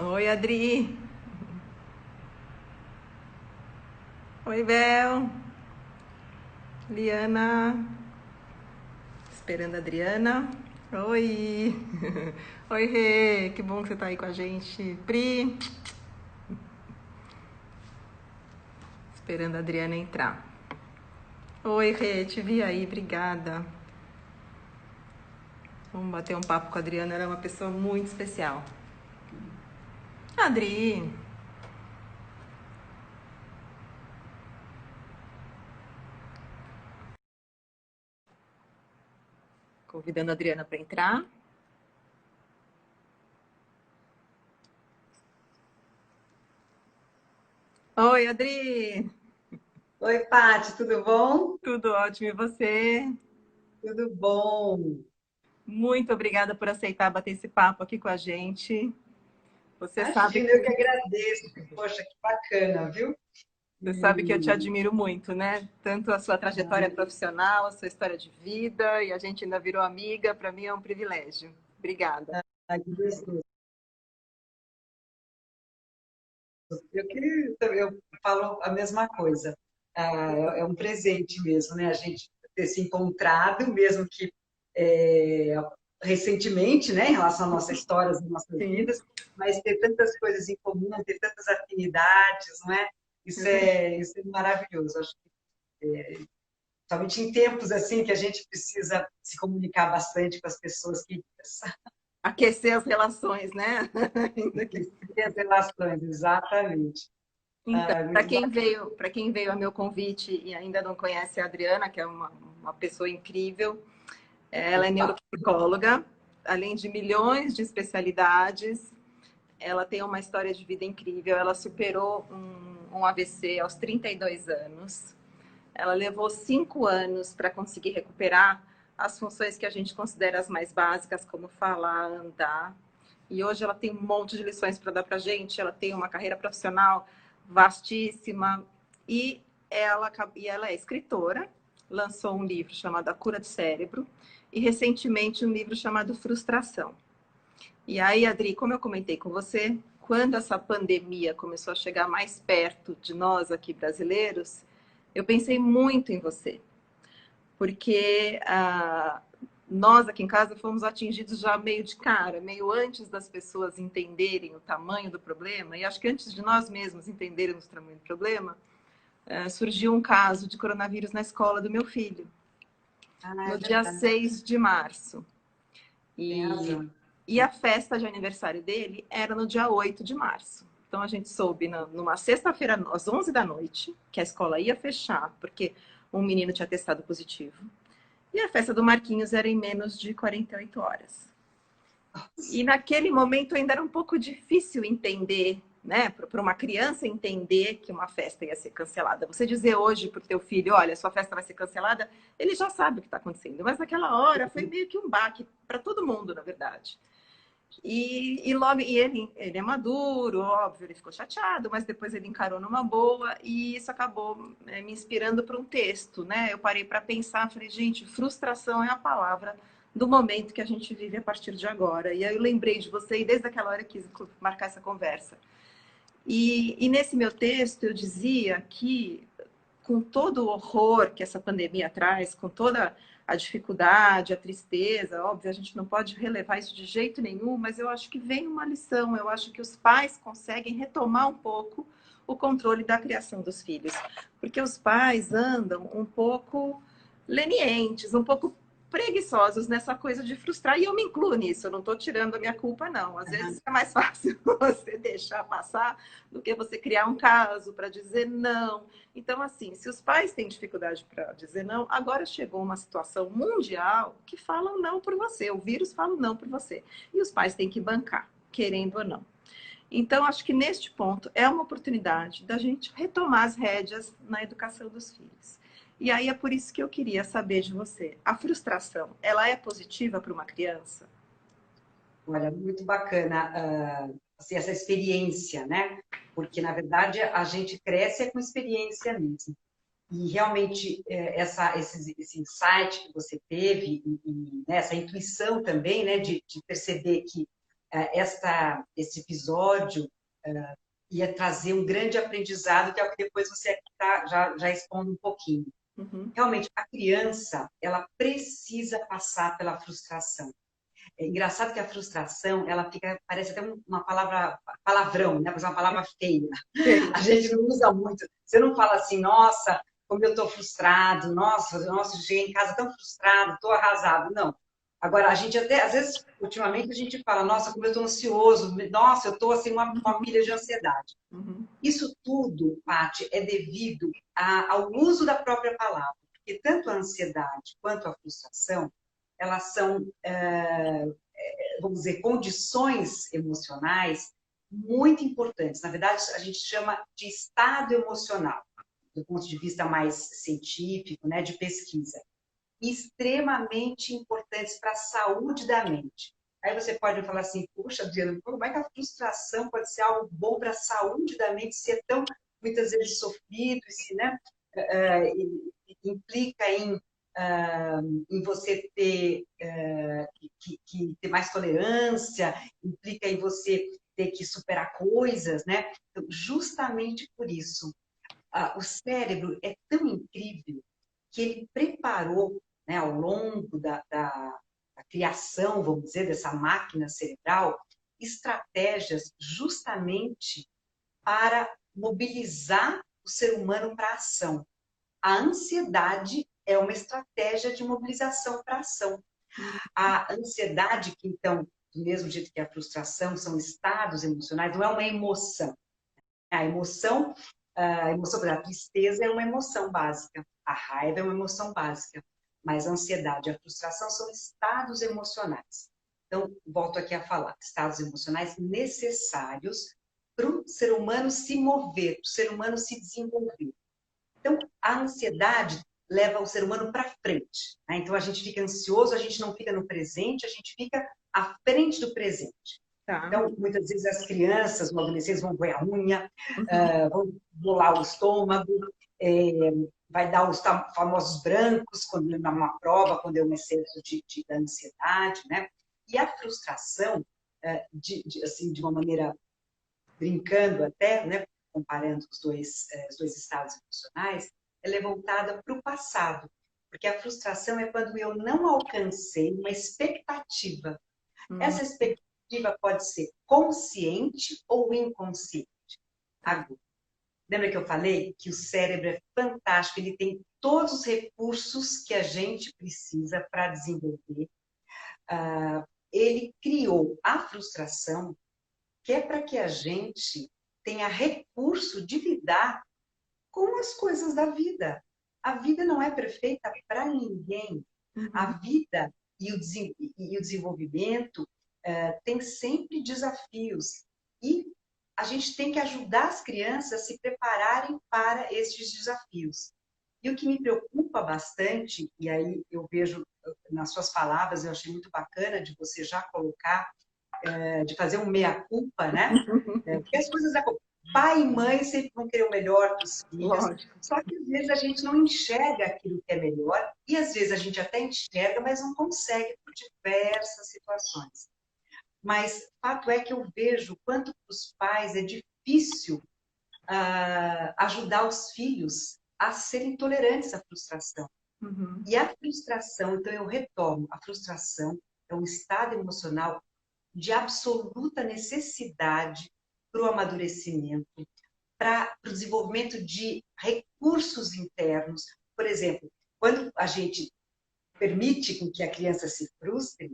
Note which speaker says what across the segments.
Speaker 1: Oi, Adri. Oi, Bel. Liana. Esperando a Adriana. Oi. Oi, Rê. Que bom que você tá aí com a gente. Pri. Esperando a Adriana entrar. Oi, Rê. Te vi aí. Obrigada. Vamos bater um papo com a Adriana. Ela é uma pessoa muito especial. Adri. Convidando a Adriana para entrar. Oi, Adri.
Speaker 2: Oi, Paty, tudo bom?
Speaker 1: Tudo ótimo. E você?
Speaker 2: Tudo bom.
Speaker 1: Muito obrigada por aceitar bater esse papo aqui com a gente. Você sabe
Speaker 2: Imagina, eu que
Speaker 1: que
Speaker 2: agradeço. Poxa, que bacana, viu?
Speaker 1: Você sabe que eu te
Speaker 2: E,
Speaker 1: admiro muito, né? Tanto a sua trajetória profissional, a sua história de vida, e a gente ainda virou amiga, para mim é um privilégio. Obrigada.
Speaker 2: que gostoso. Eu falo a mesma coisa. É um presente mesmo, né? A gente ter se encontrado, mesmo que é, recentemente, né? Em relação à nossa história, às nossas
Speaker 1: Sim,
Speaker 2: vidas, mas ter tantas coisas em comum, ter tantas afinidades, não é? Isso é maravilhoso. Acho somente em tempos assim que a gente precisa se comunicar bastante com as pessoas que
Speaker 1: aquecer as relações, né? Ainda que-
Speaker 2: têm as relações, exatamente.
Speaker 1: Então,
Speaker 2: Ah, muito bacana.
Speaker 1: para quem veio a meu convite e ainda não conhece a Adriana, que é uma pessoa incrível, ela é
Speaker 2: Opa.
Speaker 1: neuropsicóloga, além de milhões de especialidades, ela tem uma história de vida incrível. Ela superou um AVC aos 32 anos. Ela levou 5 anos para conseguir recuperar as funções que a gente considera as mais básicas, como falar, andar. E hoje ela tem um monte de lições para dar para a gente. Ela tem uma carreira profissional vastíssima e ela é escritora. Lançou um livro chamado A Cura do Cérebro e recentemente um livro chamado Frustração. E aí, Adri, como eu comentei com você, quando essa pandemia começou a chegar mais perto de nós aqui brasileiros, eu pensei muito em você, porque nós aqui em casa fomos atingidos já meio de cara, meio antes das pessoas entenderem o tamanho do problema, e acho que antes de nós mesmos entendermos o tamanho do problema, surgiu um caso de coronavírus na escola do meu filho,
Speaker 2: Ah, é
Speaker 1: no dia
Speaker 2: verdade,
Speaker 1: 6 de março.
Speaker 2: tem
Speaker 1: E,
Speaker 2: razão.
Speaker 1: e a festa de aniversário dele era no dia 8 de março. Então a gente soube numa sexta-feira, às 11 da noite, que a escola ia fechar, porque um menino tinha testado positivo. E a festa do Marquinhos era em menos de 48 horas. E naquele momento ainda era um pouco difícil entender, né, para uma criança entender que uma festa ia ser cancelada. Você dizer hoje para o teu filho, olha, sua festa vai ser cancelada, ele já sabe o que está acontecendo. Mas naquela hora foi meio que um baque para todo mundo, na verdade. E ele é maduro, óbvio, ele ficou chateado, mas depois ele encarou numa boa e isso acabou me inspirando para um texto, né? Eu parei para pensar, falei, gente, frustração é a palavra do momento que a gente vive a partir de agora. E aí eu lembrei de você e desde aquela hora eu quis marcar essa conversa. E nesse meu texto eu dizia que com todo o horror que essa pandemia traz, com toda a dificuldade, a tristeza, óbvio, a gente não pode relevar isso de jeito nenhum, mas eu acho que vem uma lição. Eu acho que os pais conseguem retomar um pouco o controle da criação dos filhos, porque os pais andam um pouco lenientes, um pouco preguiçosos nessa coisa de frustrar, e eu me incluo nisso, eu não estou tirando a minha culpa, não. Às vezes é mais fácil você deixar passar do que você criar um caso para dizer não. Então, assim, se os pais têm dificuldade para dizer não, agora chegou uma situação mundial que falam não por você. O vírus fala não por você. E os pais têm que bancar, querendo ou não. Então, acho que neste ponto é uma oportunidade da gente retomar as rédeas na educação dos filhos. E aí é por isso que eu queria saber de você. A frustração, ela é positiva para uma criança?
Speaker 2: Olha, muito bacana, assim, essa experiência, né? Porque, na verdade, a gente cresce com experiência mesmo. E realmente, esse insight que você teve, né, essa intuição também, né, de perceber que esse episódio ia trazer um grande aprendizado, que é o que depois você já expondo um pouquinho.
Speaker 1: Uhum.
Speaker 2: Realmente, a criança, ela precisa passar pela frustração. É engraçado que a frustração, ela fica, parece até uma palavra, palavrão, né? Parece uma palavra feia.
Speaker 1: Sim.
Speaker 2: A gente não usa muito. Você não fala assim, nossa, como eu estou frustrado, nossa, cheguei em casa tão frustrado, estou arrasado. Não. Agora, a gente até, às vezes, ultimamente, a gente fala, nossa, como eu estou ansioso, nossa, eu estou assim, uma pilha de ansiedade.
Speaker 1: Uhum.
Speaker 2: Isso tudo, Paty, é devido ao uso da própria palavra. Porque tanto a ansiedade quanto a frustração, elas são, vamos dizer, condições emocionais muito importantes. Na verdade, a gente chama de estado emocional, do ponto de vista mais científico, né, de pesquisa. Extremamente importantes para a saúde da mente. Aí você pode falar assim, puxa, Adriana, como é que a frustração pode ser algo bom para a saúde da mente, se é tão, muitas vezes, sofrido, se, né, implica em você ter, que ter mais tolerância, implica em você ter que superar coisas, né? Então, justamente por isso, o cérebro é tão incrível que ele preparou, né, ao longo da criação, vamos dizer, dessa máquina cerebral, estratégias justamente para mobilizar o ser humano para a ação. A ansiedade é uma estratégia de mobilização para a ação. A ansiedade, que então, do mesmo jeito que a frustração, são estados emocionais, não é uma emoção. A emoção, por exemplo, a tristeza é uma emoção básica, a raiva é uma emoção básica, mas a ansiedade e a frustração são estados emocionais. Então, volto aqui a falar, estados emocionais necessários para o ser humano se mover, para o ser humano se desenvolver. Então, a ansiedade leva o ser humano para frente, né? Então, a gente fica ansioso, a gente não fica no presente, a gente fica à frente do presente.
Speaker 1: Tá.
Speaker 2: Então, muitas vezes as crianças, os adolescentes vão roer a unha,
Speaker 1: Uhum.
Speaker 2: vão bolar o estômago, vai dar os famosos brancos quando numa prova, quando é um excesso de ansiedade, né? E a frustração, assim, de uma maneira brincando até, né? Comparando os dois estados emocionais, ela é voltada para o passado. Porque a frustração é quando eu não alcancei uma expectativa. Essa expectativa pode ser consciente ou inconsciente. Agora, lembra que eu falei que o cérebro é fantástico, ele tem todos os recursos que a gente precisa para desenvolver. Ele criou a frustração, que é para que a gente tenha recurso de lidar com as coisas da vida. A vida não é perfeita para ninguém. A vida e o desenvolvimento tem sempre desafios. E a gente tem que ajudar as crianças a se prepararem para esses desafios. E o que me preocupa bastante, e aí eu vejo nas suas palavras, eu achei muito bacana de você já colocar, de fazer um meia-culpa, né? Porque as coisas pai e mãe sempre vão querer o melhor para os filhos,
Speaker 1: Lógico.
Speaker 2: só que às vezes a gente não enxerga aquilo que é melhor, e às vezes a gente até enxerga, mas não consegue por diversas situações. Mas fato é que eu vejo quanto para os pais é difícil ajudar os filhos a serem tolerantes à frustração.
Speaker 1: Uhum.
Speaker 2: E a frustração, então eu retomo, a frustração é um estado emocional de absoluta necessidade para o amadurecimento, para o desenvolvimento de recursos internos. Por exemplo, quando a gente permite com que a criança se frustre,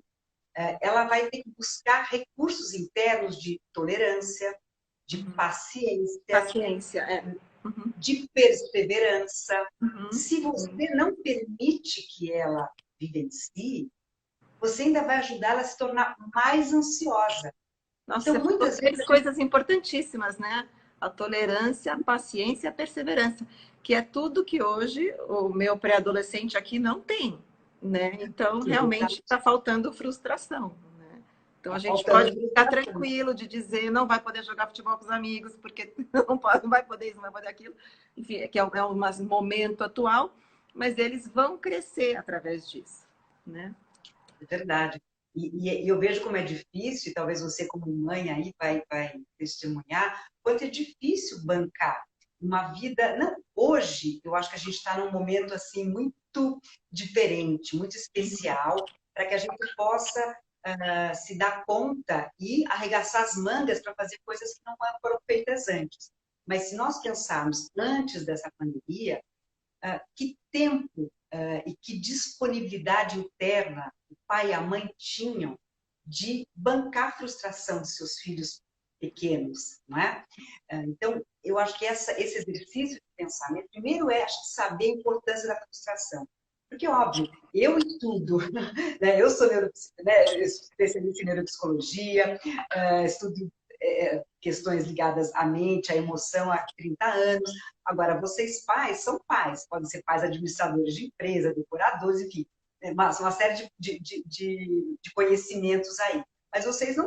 Speaker 2: ela vai ter que buscar recursos internos de tolerância, de paciência,
Speaker 1: Paciência, é.
Speaker 2: de perseverança.
Speaker 1: Uhum.
Speaker 2: Se você não permite que ela vivencie, você ainda vai ajudá-la a se tornar mais ansiosa.
Speaker 1: Nossa,
Speaker 2: Então,
Speaker 1: você falou
Speaker 2: muitas vezes
Speaker 1: três coisas importantíssimas, né? A tolerância, a paciência e a perseverança, que é tudo que hoje o meu pré-adolescente aqui não tem, né? Então, realmente está faltando frustração, né? Então, a
Speaker 2: está
Speaker 1: gente
Speaker 2: faltando
Speaker 1: pode ficar
Speaker 2: frustração.
Speaker 1: tranquilo de dizer não vai poder jogar futebol com os amigos, porque não, pode, não vai poder isso, não vai poder aquilo. Enfim, que é um momento atual, mas eles vão crescer através disso, né?
Speaker 2: É verdade. E eu vejo como é difícil, e talvez você como mãe aí vai testemunhar, quanto é difícil bancar uma vida... Não, hoje, eu acho que a gente está num momento assim muito diferente, muito especial, para que a gente possa se dar conta e arregaçar as mangas para fazer coisas que não foram feitas antes. Mas se nós pensarmos antes dessa pandemia, que tempo e que disponibilidade interna o pai e a mãe tinham de bancar a frustração de seus filhos pequenos, não é? Então, eu acho que esse exercício de pensamento, primeiro é saber a importância da frustração. Porque, óbvio, eu estudo, né? Eu sou especialista em neuropsicologia, estudo questões ligadas à mente, à emoção há 30 anos. Agora, vocês pais são pais, podem ser pais administradores de empresa, decoradores, enfim, uma série de conhecimentos aí. Mas vocês não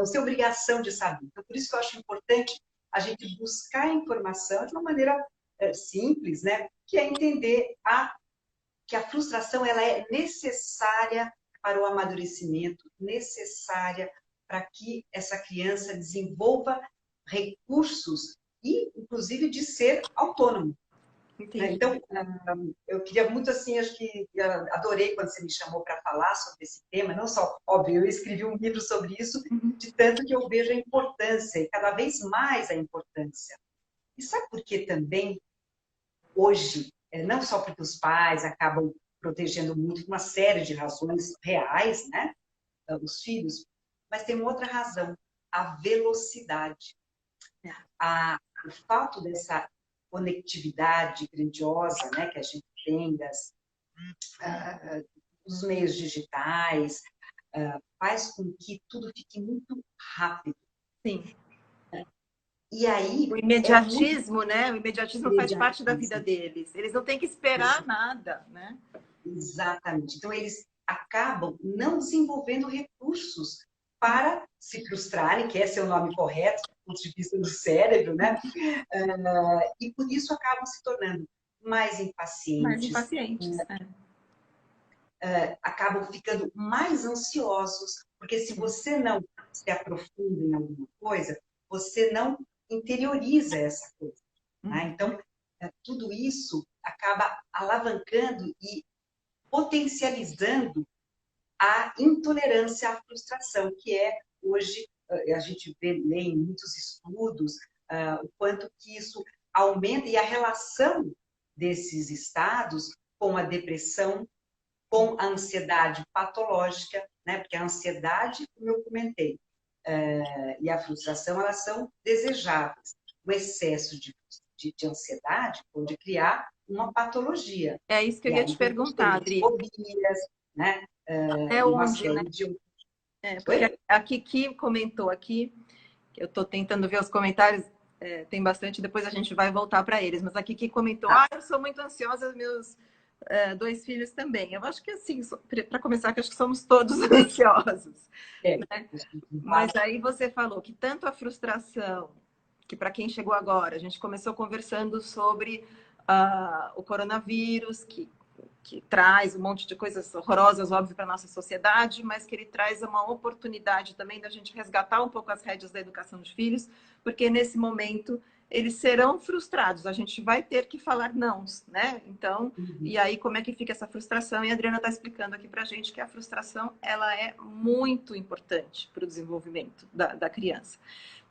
Speaker 2: têm obrigação de saber. Então, por isso que eu acho importante a gente buscar informação de uma maneira simples, né? Que é entender que a frustração ela é necessária para o amadurecimento, necessária para que essa criança desenvolva recursos e, inclusive, de ser autônomo.
Speaker 1: Entendi.
Speaker 2: Então, eu queria muito, assim, acho que adorei quando você me chamou para falar sobre esse tema, não só, óbvio, eu escrevi um livro sobre isso, de tanto que eu vejo a importância, e cada vez mais a importância. E sabe por que também, hoje, não só porque os pais acabam protegendo muito, por uma série de razões reais, né, os filhos, mas tem uma outra razão, a velocidade. O fato dessa conectividade grandiosa, né, que a gente tem dos meios digitais, faz com que tudo fique muito rápido.
Speaker 1: Sim.
Speaker 2: E aí...
Speaker 1: O imediatismo, né? O imediatismo faz parte da vida deles. Eles não têm que esperar nada, né?
Speaker 2: Exatamente. Então, eles acabam não desenvolvendo recursos para se frustrarem, que esse é o nome correto, do ponto de vista do cérebro, né? E por isso acabam se tornando mais impacientes. Acabam ficando mais ansiosos, porque se você não se aprofunda em alguma coisa, você não interioriza essa coisa. Né? Então, tudo isso acaba alavancando e potencializando a intolerância à frustração, que hoje, a gente lê em muitos estudos o quanto que isso aumenta, e a relação desses estados com a depressão, com a ansiedade patológica, né? Porque a ansiedade, como eu comentei, e a frustração, elas são desejáveis. O excesso de ansiedade pode criar uma patologia.
Speaker 1: É isso que eu ia te perguntar, Adri.
Speaker 2: Fobias, né?
Speaker 1: É onde, né? Porque a Kiki comentou aqui, eu estou tentando ver os comentários, tem bastante, depois a gente vai voltar para eles, mas a Kiki comentou, eu sou muito ansiosa, meus 2 filhos também. Eu acho que assim, para começar, que acho que somos todos ansiosos. Né? Mas aí você falou que tanto a frustração, que para quem chegou agora, a gente começou conversando sobre o coronavírus, que traz um monte de coisas horrorosas, óbvio, para a nossa sociedade, mas que ele traz uma oportunidade também da gente resgatar um pouco as rédeas da educação de filhos, porque nesse momento eles serão frustrados, a gente vai ter que falar não, né? Então, e aí como é que fica essa frustração? E a Adriana está explicando aqui para a gente que a frustração, ela é muito importante para o desenvolvimento da criança.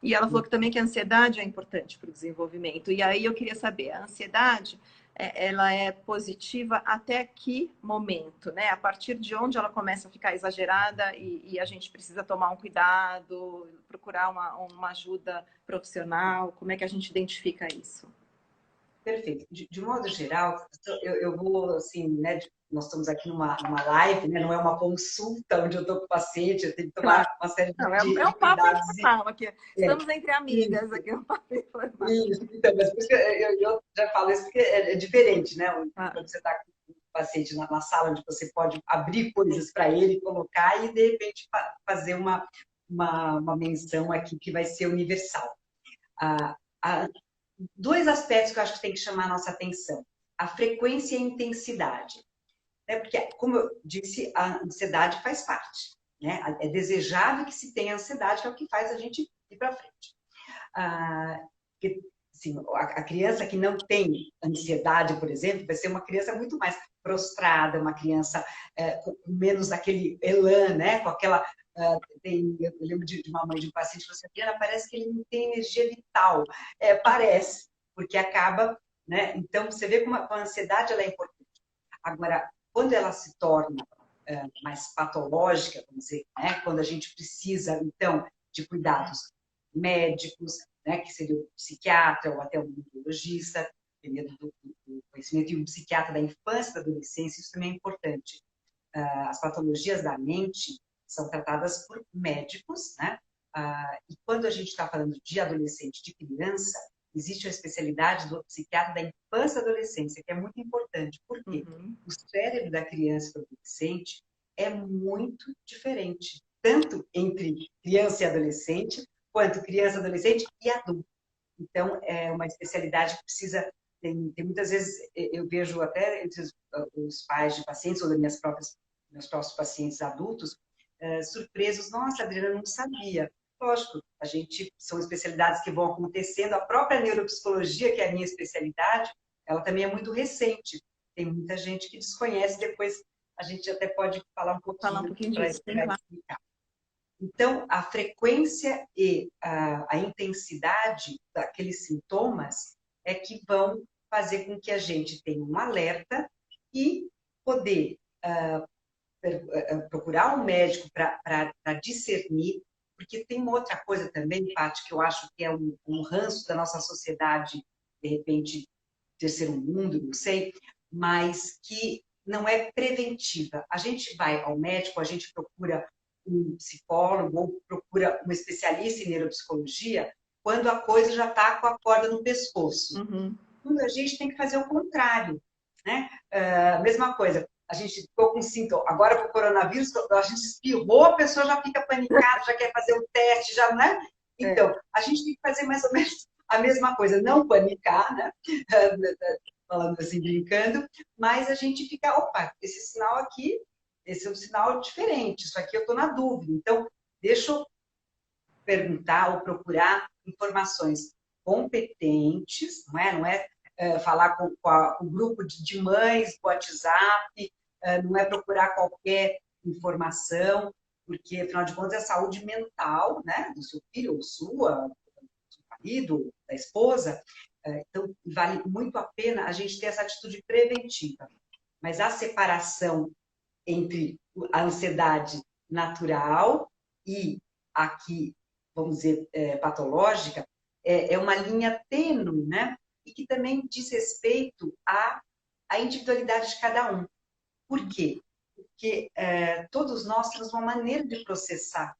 Speaker 1: E ela falou que também que a ansiedade é importante para o desenvolvimento. E aí eu queria saber, a ansiedade, ela é positiva até que momento, né? A partir de onde ela começa a ficar exagerada e a gente precisa tomar um cuidado, procurar uma ajuda profissional? Como é que a gente identifica isso?
Speaker 2: Perfeito. De modo geral, eu vou, assim, né, nós estamos aqui numa live, né, não é uma consulta onde eu estou com o paciente, eu tenho que tomar uma série de cuidados.
Speaker 1: É um papo informal aqui. Estamos entre amigas aqui, é um papo informal.
Speaker 2: Isso, então, mas por isso que eu já falo isso porque é diferente, né? Quando você está com o paciente na sala, onde você pode abrir coisas para ele, colocar e, de repente, fazer uma menção aqui que vai ser universal. 2 aspectos que eu acho que tem que chamar a nossa atenção. A frequência e a intensidade. né? Porque, como eu disse, a ansiedade faz parte, né? É desejado que se tenha ansiedade, que é o que faz a gente ir para frente. Porque, assim, a criança que não tem ansiedade, por exemplo, vai ser uma criança muito mais prostrada, uma criança com menos daquele elan, né? Com aquela... eu lembro de uma mãe de um paciente que falou assim, Adriana, parece que ele não tem energia vital. Parece, porque acaba... Né? Então, você vê como a ansiedade ela é importante. Agora, quando ela se torna mais patológica, vamos dizer, né? Quando a gente precisa, então, de cuidados médicos, né? Que seria o psiquiatra ou até o neurologista, dependendo do conhecimento, e um psiquiatra da infância e da adolescência, isso também é importante. As patologias da mente são tratadas por médicos, né? E quando a gente está falando de adolescente, de criança, existe a especialidade do psiquiatra da infância e adolescência, que é muito importante. Por quê?
Speaker 1: Uhum.
Speaker 2: O cérebro da criança e do adolescente é muito diferente, tanto entre criança e adolescente, quanto criança, adolescente e adulto. Então, é uma especialidade que precisa... Tem muitas vezes, eu vejo até entre os pais de pacientes, ou das meus próprios pacientes adultos, surpresos. Nossa, Adriana, eu não sabia. Lógico, são especialidades que vão acontecendo. A própria neuropsicologia, que é a minha especialidade, ela também é muito recente. Tem muita gente que desconhece, depois a gente até pode falar um
Speaker 1: Falar um
Speaker 2: pouquinho
Speaker 1: pouquinho
Speaker 2: para
Speaker 1: disso, tem lá.
Speaker 2: explicar. Então, a frequência e a intensidade daqueles sintomas é que vão fazer com que a gente tenha um alerta e poder procurar um médico para discernir, porque tem uma outra coisa também, Paty, que eu acho que é um ranço da nossa sociedade, de repente, terceiro mundo, não sei, mas que não é preventiva. A gente vai ao médico, a gente procura um psicólogo ou procura um especialista em neuropsicologia quando a coisa já está com a corda no pescoço.
Speaker 1: Uhum.
Speaker 2: Quando a gente tem que fazer o contrário, né? Mesma coisa, a gente ficou com sintoma, agora com o coronavírus, a gente espirrou, a pessoa já fica panicada, já quer fazer o teste, já, né? Então, a gente tem que fazer mais ou menos a mesma coisa, não panicar, né? Falando assim, brincando, mas a gente fica, opa, esse sinal aqui, esse é um sinal diferente, isso aqui eu estou na dúvida, então deixa eu perguntar ou procurar informações competentes, não é falar com o grupo de mães do WhatsApp, não é procurar qualquer informação, porque, afinal de contas, é a saúde mental, né, do seu filho ou sua, do seu marido, da esposa. Então, vale muito a pena a gente ter essa atitude preventiva. Mas a separação entre a ansiedade natural e a que, vamos dizer, patológica, é uma linha tênue, né? E que também diz respeito à individualidade de cada um. Por quê? Porque todos nós temos uma maneira de processar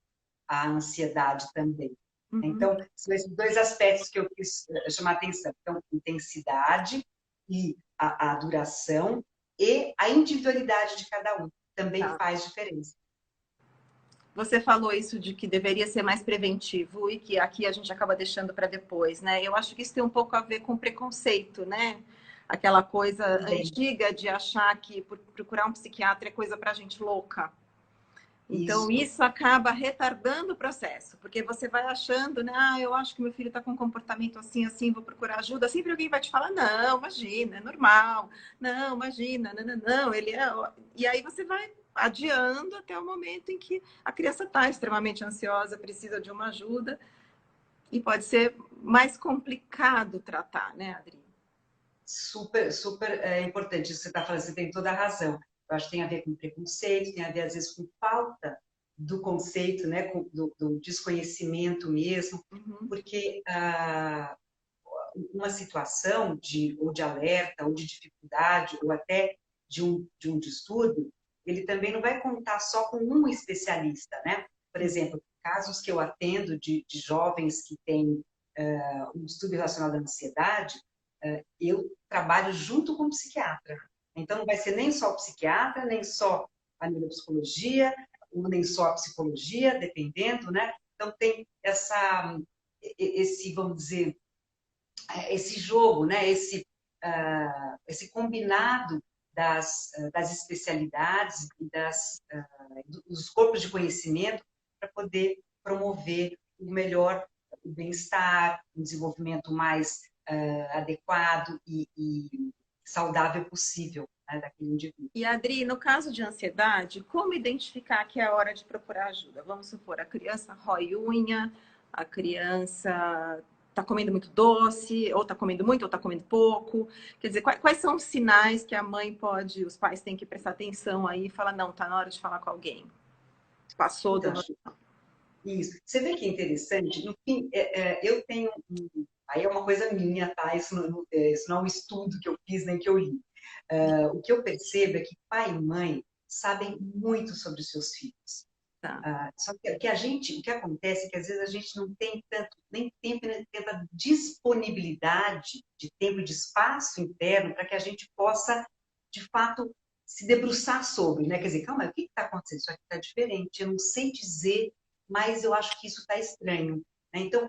Speaker 2: a ansiedade também.
Speaker 1: Uhum.
Speaker 2: Então, são esses dois aspectos que eu quis chamar a atenção. Então, intensidade e a duração e a individualidade de cada um também faz diferença.
Speaker 1: Você falou isso de que deveria ser mais preventivo e que aqui a gente acaba deixando para depois, né? Eu acho que isso tem um pouco a ver com preconceito, né? Aquela coisa antiga de achar que procurar um psiquiatra é coisa para gente louca. Então, isso acaba retardando o processo, porque você vai achando, né? Ah, eu acho que meu filho está com um comportamento assim, assim, vou procurar ajuda. Sempre alguém vai te falar, não, imagina, é normal. Não, imagina, não, ele é... E aí você vai adiando até o momento em que a criança está extremamente ansiosa, precisa de uma ajuda, e pode ser mais complicado tratar, né, Adri?
Speaker 2: Super, super importante isso que você está falando, você tem toda a razão. Eu acho que tem a ver com preconceito, tem a ver, às vezes, com falta do conceito, né? Do desconhecimento mesmo, porque uma situação ou de alerta, ou de dificuldade, ou até de um distúrbio, ele também não vai contar só com um especialista, né? Por exemplo, casos que eu atendo de jovens que têm um distúrbio relacionado à ansiedade, eu trabalho junto com o psiquiatra. Então, não vai ser nem só o psiquiatra, nem só a neuropsicologia, ou nem só a psicologia, dependendo, né? Então, tem esse, vamos dizer, esse jogo, né? Esse combinado das especialidades e dos corpos de conhecimento para poder promover o melhor, o bem-estar, o desenvolvimento mais adequado e saudável possível, né, daquele indivíduo.
Speaker 1: E, Adri, no caso de ansiedade, como identificar que é a hora de procurar ajuda? Vamos supor, a criança rói unha, a criança está comendo muito doce, ou está comendo muito, ou está comendo pouco. Quer dizer, quais são os sinais que a mãe pode, os pais têm que prestar atenção aí e falar, não, está na hora de falar com alguém. Passou do
Speaker 2: Então, isso. Você vê que é interessante? No fim, eu tenho... Aí é uma coisa minha, tá? Isso não é um estudo que eu fiz nem que eu li. O que eu percebo é que pai e mãe sabem muito sobre os seus filhos.
Speaker 1: Tá.
Speaker 2: Só que o que acontece é que às vezes a gente não tem tanto, nem tempo, nem tanta disponibilidade de tempo e de espaço interno para que a gente possa, de fato, se debruçar sobre, né? Quer dizer, calma, o que está acontecendo? Isso aqui está diferente, eu não sei dizer, mas eu acho que isso está estranho. Né? Então,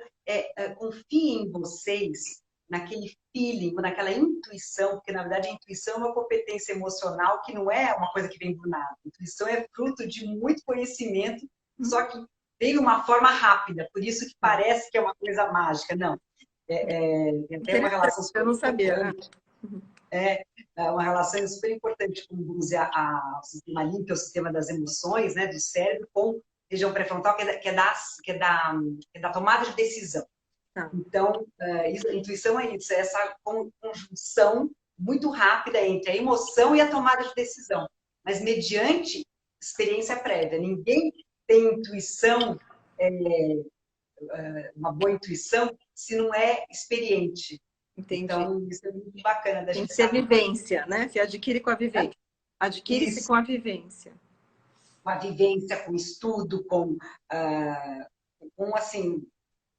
Speaker 2: confie em vocês, naquele feeling, naquela intuição, porque na verdade a intuição é uma competência emocional que não é uma coisa que vem do nada. A intuição é fruto de muito conhecimento, só que vem de uma forma rápida, por isso que parece que é uma coisa mágica. Não, tem até uma relação super
Speaker 1: Eu não sabia.
Speaker 2: uma relação super importante com o sistema límbico, o sistema das emoções, né, do cérebro, com a região pré-frontal, que é da tomada de decisão. Então, a intuição é isso, é essa conjunção muito rápida entre a emoção e a tomada de decisão, mas mediante experiência prévia. Ninguém tem intuição, uma boa intuição, se não é experiente.
Speaker 1: Entendi.
Speaker 2: Então, isso é muito bacana da gente
Speaker 1: saber. Tem que ser vivência, né? Se adquire com a vivência. Adquire-se com a vivência.
Speaker 2: Com a vivência, com o estudo, assim,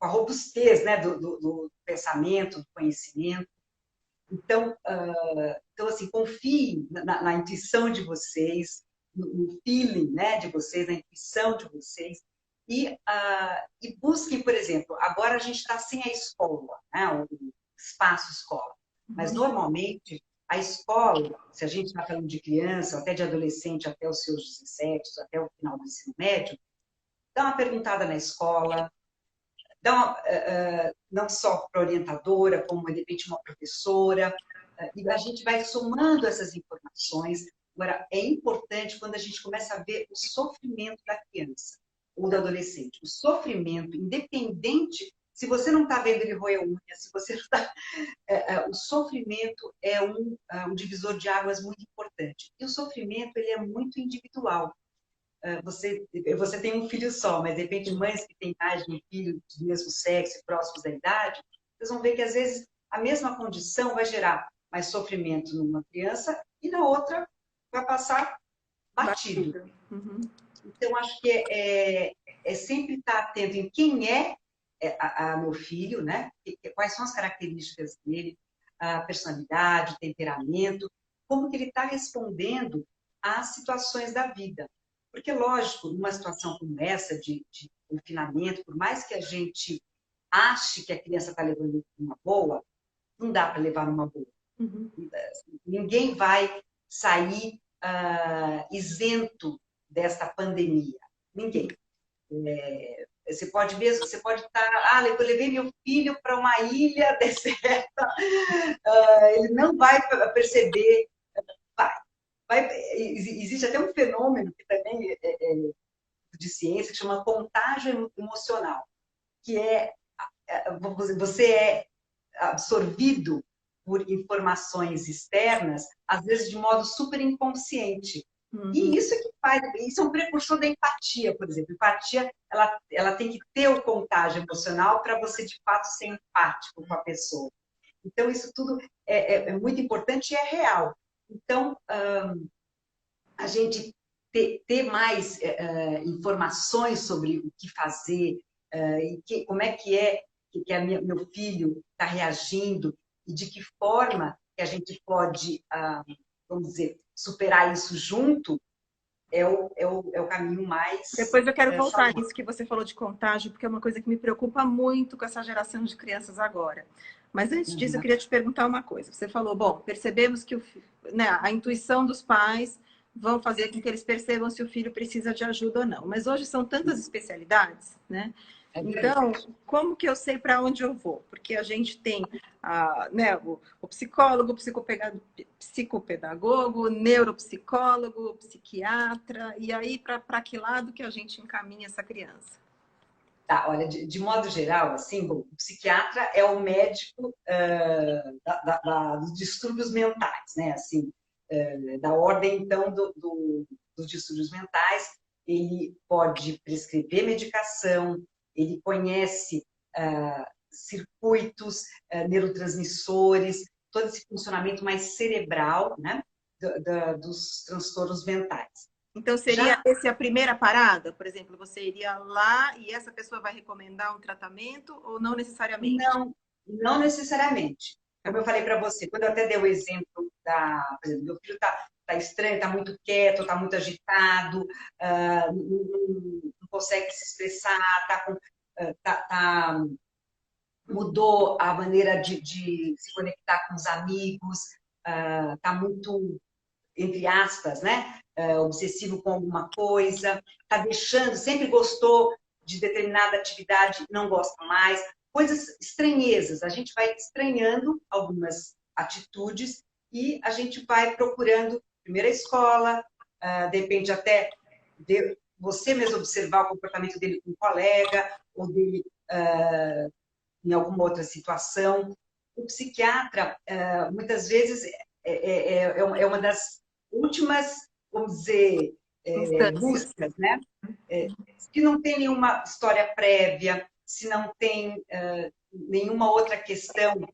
Speaker 2: com a robustez, né, do pensamento, do conhecimento. Então, assim, confiem na intuição de vocês, no feeling, né, de vocês, na intuição de vocês, e busquem, por exemplo, agora a gente está sem a escola, né, o espaço escola, mas normalmente a escola, se a gente está falando de criança, até de adolescente, até os seus 17, até o final do ensino médio, dá uma perguntada na escola, não só para a orientadora, como de repente uma professora, e a gente vai somando essas informações. Agora, é importante quando a gente começa a ver o sofrimento da criança ou do adolescente. O sofrimento, independente, se você não está vendo ele roer unha, se você não está... o sofrimento é um divisor de águas muito importante. E o sofrimento, ele é muito individual. Você tem um filho só, mas de repente mães que têm mais de um filho do mesmo sexo, próximos da idade, vocês vão ver que às vezes a mesma condição vai gerar mais sofrimento numa criança e na outra vai passar batido.
Speaker 1: Uhum.
Speaker 2: Então, acho que é sempre estar atento em quem é meu filho, né? Quais são as características dele, a personalidade, o temperamento, como que ele está respondendo às situações da vida. Porque, lógico, numa situação como essa de confinamento, por mais que a gente ache que a criança está levando uma boa, não dá para levar numa boa.
Speaker 1: Uhum.
Speaker 2: Ninguém vai sair isento desta pandemia. Ninguém. Você pode ver, você pode estar... eu levei meu filho para uma ilha deserta, ele não vai perceber... Existe até um fenômeno que também de ciência que chama contágio emocional, que você é absorvido por informações externas, às vezes de modo super inconsciente. Uhum. E isso é um precursor da empatia, por exemplo. Empatia, ela tem que ter o contágio emocional para você, de fato, ser empático com a pessoa. Então, isso tudo é muito importante e é real. Então, a gente ter mais informações sobre o que fazer, como é que meu filho está reagindo e de que forma que a gente pode, vamos dizer, superar isso junto, é o caminho mais
Speaker 1: Depois eu quero voltar
Speaker 2: saudável.
Speaker 1: nisso que você falou de contágio, porque é uma coisa que me preocupa muito com essa geração de crianças agora. Mas antes disso, eu
Speaker 2: Uhum.
Speaker 1: queria te perguntar uma coisa. Você falou, bom, percebemos que né, a intuição dos pais vão fazer com que eles percebam se o filho precisa de ajuda ou não. Mas hoje são tantas especialidades, né?
Speaker 2: É
Speaker 1: Então,
Speaker 2: verdade.
Speaker 1: como que eu sei para onde eu vou? Porque a gente tem né, o psicólogo, o psicopedagogo, o neuropsicólogo, o psiquiatra, e aí para que lado que a gente encaminha essa criança?
Speaker 2: Tá, olha, de modo geral, assim, bom, o psiquiatra é o médico dos distúrbios mentais, né? Assim, da ordem, então, dos distúrbios mentais. Ele pode prescrever medicação, ele conhece circuitos, neurotransmissores, todo esse funcionamento mais cerebral, né? Dos transtornos mentais.
Speaker 1: Então, seria
Speaker 2: Já
Speaker 1: essa a primeira parada? Por exemplo, você iria lá e essa pessoa vai recomendar um tratamento ou não necessariamente?
Speaker 2: Não, não necessariamente. Como
Speaker 1: Tá.
Speaker 2: eu falei para você, quando eu até dei o exemplo por exemplo, meu filho tá estranho, está muito quieto, está muito agitado, não consegue se expressar, mudou a maneira de se conectar com os amigos, está muito, entre aspas, né, obsessivo com alguma coisa, está deixando, sempre gostou de determinada atividade, não gosta mais, coisas estranhezas. A gente vai estranhando algumas atitudes e a gente vai procurando, primeiro a escola, de repente até você mesmo observar o comportamento dele com um colega, ou dele em alguma outra situação. O psiquiatra, muitas vezes, é uma das últimas, vamos dizer,
Speaker 1: Instâncias.
Speaker 2: buscas, né? Se não tem nenhuma história prévia, se não tem nenhuma outra questão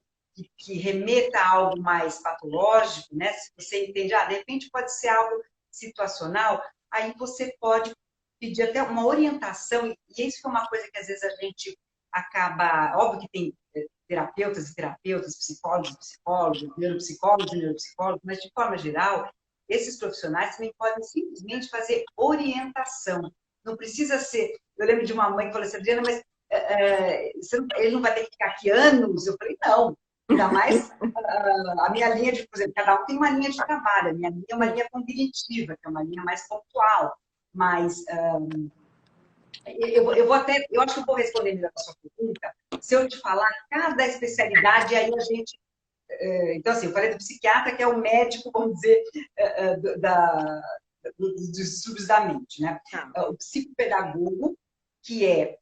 Speaker 2: que remeta a algo mais patológico, né? Se você entende, de repente pode ser algo situacional, aí você pode pedir até uma orientação, e isso é uma coisa que às vezes a gente acaba, óbvio que tem terapeutas e terapeutas, psicólogos e psicólogos, neuropsicólogos e neuropsicólogos, mas de forma geral, esses profissionais também podem simplesmente fazer orientação. Não precisa ser. Eu lembro de uma mãe que falou assim, Adriana, mas ele não vai ter que ficar aqui anos? Eu falei, não. Ainda mais a minha linha de, por exemplo, cada um tem uma linha de trabalho. A minha linha é uma linha cognitiva, que é uma linha mais pontual. Mas eu acho que eu vou responder melhor a sua pergunta se eu te falar cada especialidade, aí a gente. Então, assim, eu falei do psiquiatra, que é o médico, vamos dizer, dos distúrbios da mente, né?
Speaker 1: Tá.
Speaker 2: O psicopedagogo, que é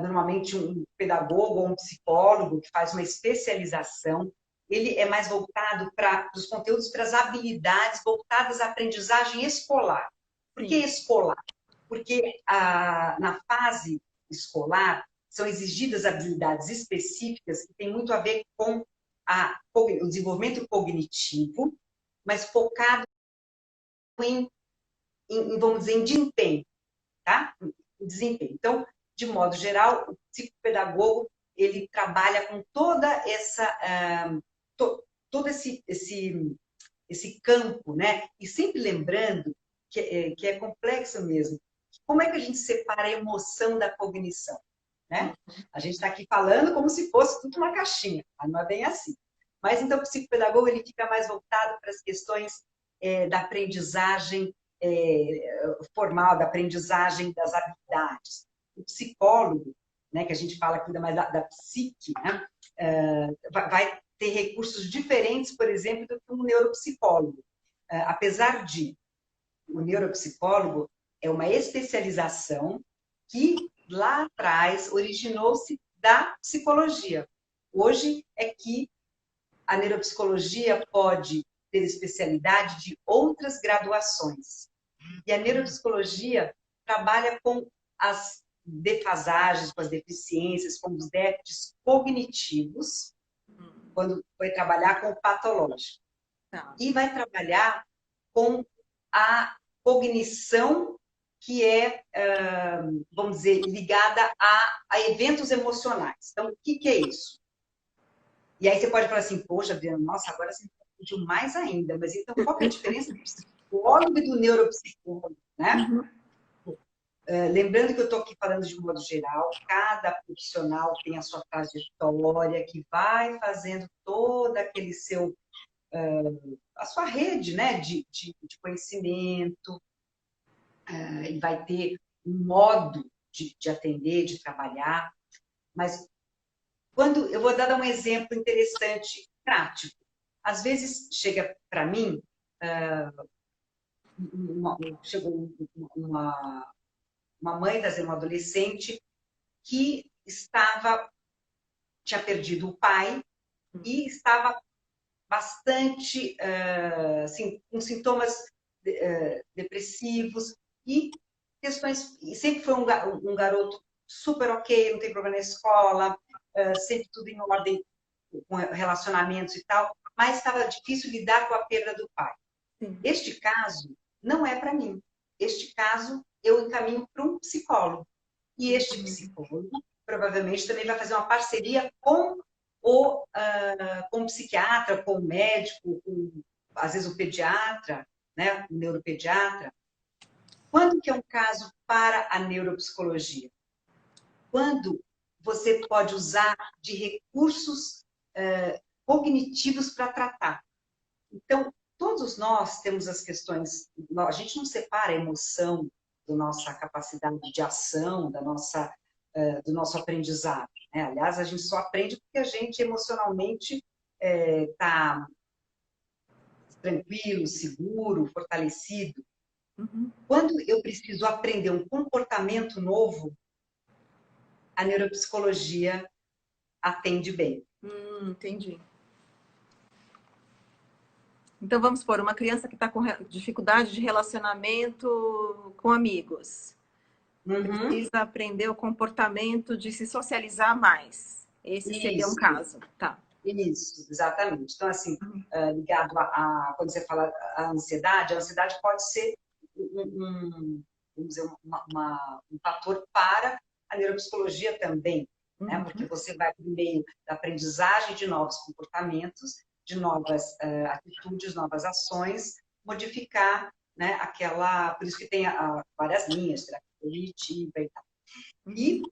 Speaker 2: normalmente um pedagogo ou um psicólogo que faz uma especialização, ele é mais voltado para os conteúdos, para as habilidades voltadas à aprendizagem escolar. Por que
Speaker 1: Sim.
Speaker 2: escolar? Porque na fase escolar são exigidas habilidades específicas que têm muito a ver com o desenvolvimento cognitivo, mas focado vamos dizer, em desempenho, tá? Em desempenho. Então, de modo geral, o psicopedagogo, ele trabalha com toda todo esse campo, né? E sempre lembrando que é complexo mesmo. Como é que a gente separa a emoção da cognição, né? A gente está aqui falando como se fosse tudo uma caixinha, mas não é bem assim. Mas, então, o psicopedagogo, ele fica mais voltado para as questões da aprendizagem formal, da aprendizagem das habilidades. O psicólogo, né, que a gente fala aqui ainda mais da psique, né, vai ter recursos diferentes, por exemplo, do que um neuropsicólogo. Apesar de o neuropsicólogo é uma especialização que lá atrás originou-se da psicologia. Hoje é que a neuropsicologia pode ter especialidade de outras graduações. E a neuropsicologia trabalha com as defasagens, com as deficiências, com os déficits cognitivos, quando vai trabalhar com o patológico.
Speaker 1: Tá.
Speaker 2: E vai trabalhar com a cognição que é, vamos dizer, ligada a eventos emocionais. Então, o que é isso? E aí você pode falar assim, poxa, Adriana, nossa, agora você pediu mais ainda. Mas então, qual que é a diferença do psicólogo e do neuropsicólogo? né?
Speaker 1: Uhum.
Speaker 2: Lembrando que eu estou aqui falando de modo geral, cada profissional tem a sua trajetória, que vai fazendo todo aquele seu, a sua rede, né, de conhecimento, e vai ter um modo de atender, de trabalhar. Mas quando eu vou dar um exemplo interessante, prático. Às vezes chega para mim, chegou uma mãe trazendo um adolescente que tinha perdido o pai e estava bastante, assim, com sintomas depressivos e questões. E sempre foi um garoto super ok, não tem problema na escola, sempre tudo em ordem, com relacionamentos e tal, mas estava difícil lidar com a perda do pai.
Speaker 1: Sim.
Speaker 2: Este caso não é para mim. Este caso eu encaminho para um psicólogo. E este psicólogo provavelmente também vai fazer uma parceria com com o psiquiatra, com o médico, às vezes o pediatra, né, o neuropediatra. Quando que é um caso para a neuropsicologia? Quando você pode usar de recursos cognitivos para tratar. Então, todos nós temos as questões, a gente não separa a emoção da nossa capacidade de ação, do nosso aprendizado, né? Aliás, a gente só aprende porque a gente emocionalmente está tranquilo, seguro, fortalecido.
Speaker 1: Uhum.
Speaker 2: Quando eu preciso aprender um comportamento novo, a neuropsicologia atende bem.
Speaker 1: Entendi. Então, vamos supor, uma criança que está com dificuldade de relacionamento com amigos.
Speaker 2: Uhum.
Speaker 1: Precisa aprender o comportamento de se socializar mais. Esse seria um
Speaker 2: Isso,
Speaker 1: caso, tá?
Speaker 2: isso, exatamente. Então, assim, ligado quando você fala a ansiedade pode ser vamos dizer, um fator para a neuropsicologia também, né? Porque você vai, por meio da aprendizagem de novos comportamentos, de novas atitudes, novas ações, modificar, né, por isso que tem várias linhas, terapia cognitiva e tal. E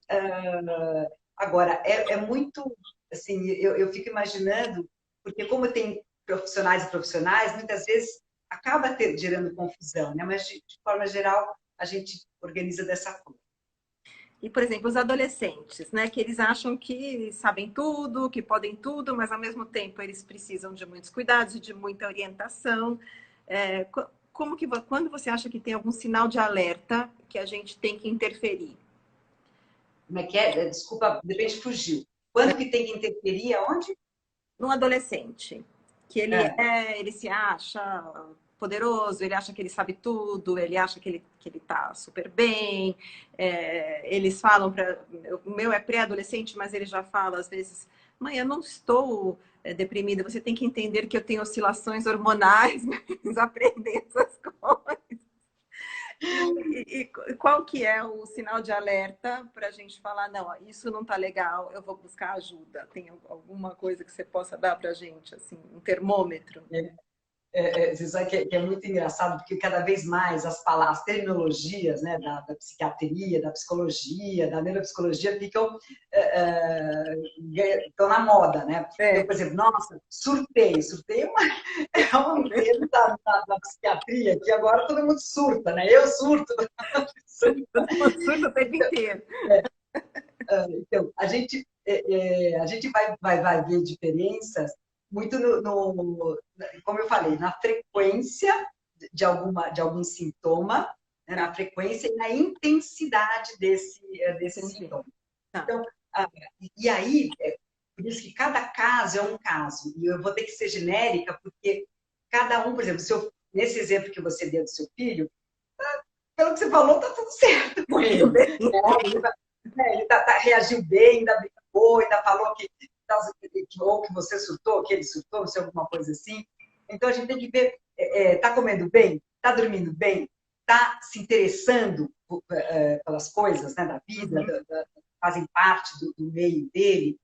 Speaker 2: agora, é muito, assim, eu fico imaginando, porque como tem profissionais e profissionais, muitas vezes acaba gerando confusão, né? Mas, de forma geral, a gente organiza dessa forma.
Speaker 1: E, por exemplo, os adolescentes, né? Que eles acham que sabem tudo, que podem tudo, mas ao mesmo tempo eles precisam de muitos cuidados e de muita orientação. Quando você acha que tem algum sinal de alerta que a gente tem que interferir?
Speaker 2: Como é que é? Desculpa, de repente fugiu. Quando que tem que interferir? Aonde?
Speaker 1: Num adolescente, que
Speaker 2: É.
Speaker 1: ele se acha poderoso, ele acha que ele sabe tudo, ele acha que ele tá super bem. Eles falam para o meu é pré-adolescente, mas ele já fala às vezes, mãe, eu não estou deprimida, você tem que entender que eu tenho oscilações hormonais, mas aprender essas coisas. E qual que é o sinal de alerta para a gente falar, não, ó, isso não está legal, eu vou buscar ajuda? Tem alguma coisa que você possa dar para a gente, assim, um termômetro?
Speaker 2: Você sabe que é muito engraçado, porque cada vez mais as terminologias, né, da psiquiatria, da psicologia, da neuropsicologia estão na moda, né? Então, por exemplo, nossa, surtei. Surtei é um termo da psiquiatria, que agora todo mundo surta, né? Eu surto.
Speaker 1: Surto o tempo inteiro.
Speaker 2: Então, a gente vai ver diferenças muito como eu falei, na frequência de algum sintoma, né, na frequência e na intensidade desse sintoma.
Speaker 1: Tá.
Speaker 2: Então, e aí, por isso que cada caso é um caso, e eu vou ter que ser genérica, porque cada um, por exemplo, nesse exemplo que você deu do seu filho, pelo que você falou, está tudo certo com ele. Ele reagiu bem, ainda brincou, ainda falou ou que você surtou, que ele surtou, se alguma coisa assim. Então, a gente tem que ver, está comendo bem? Está dormindo bem? Está se interessando pelas coisas, né, da vida, fazem parte do meio dele?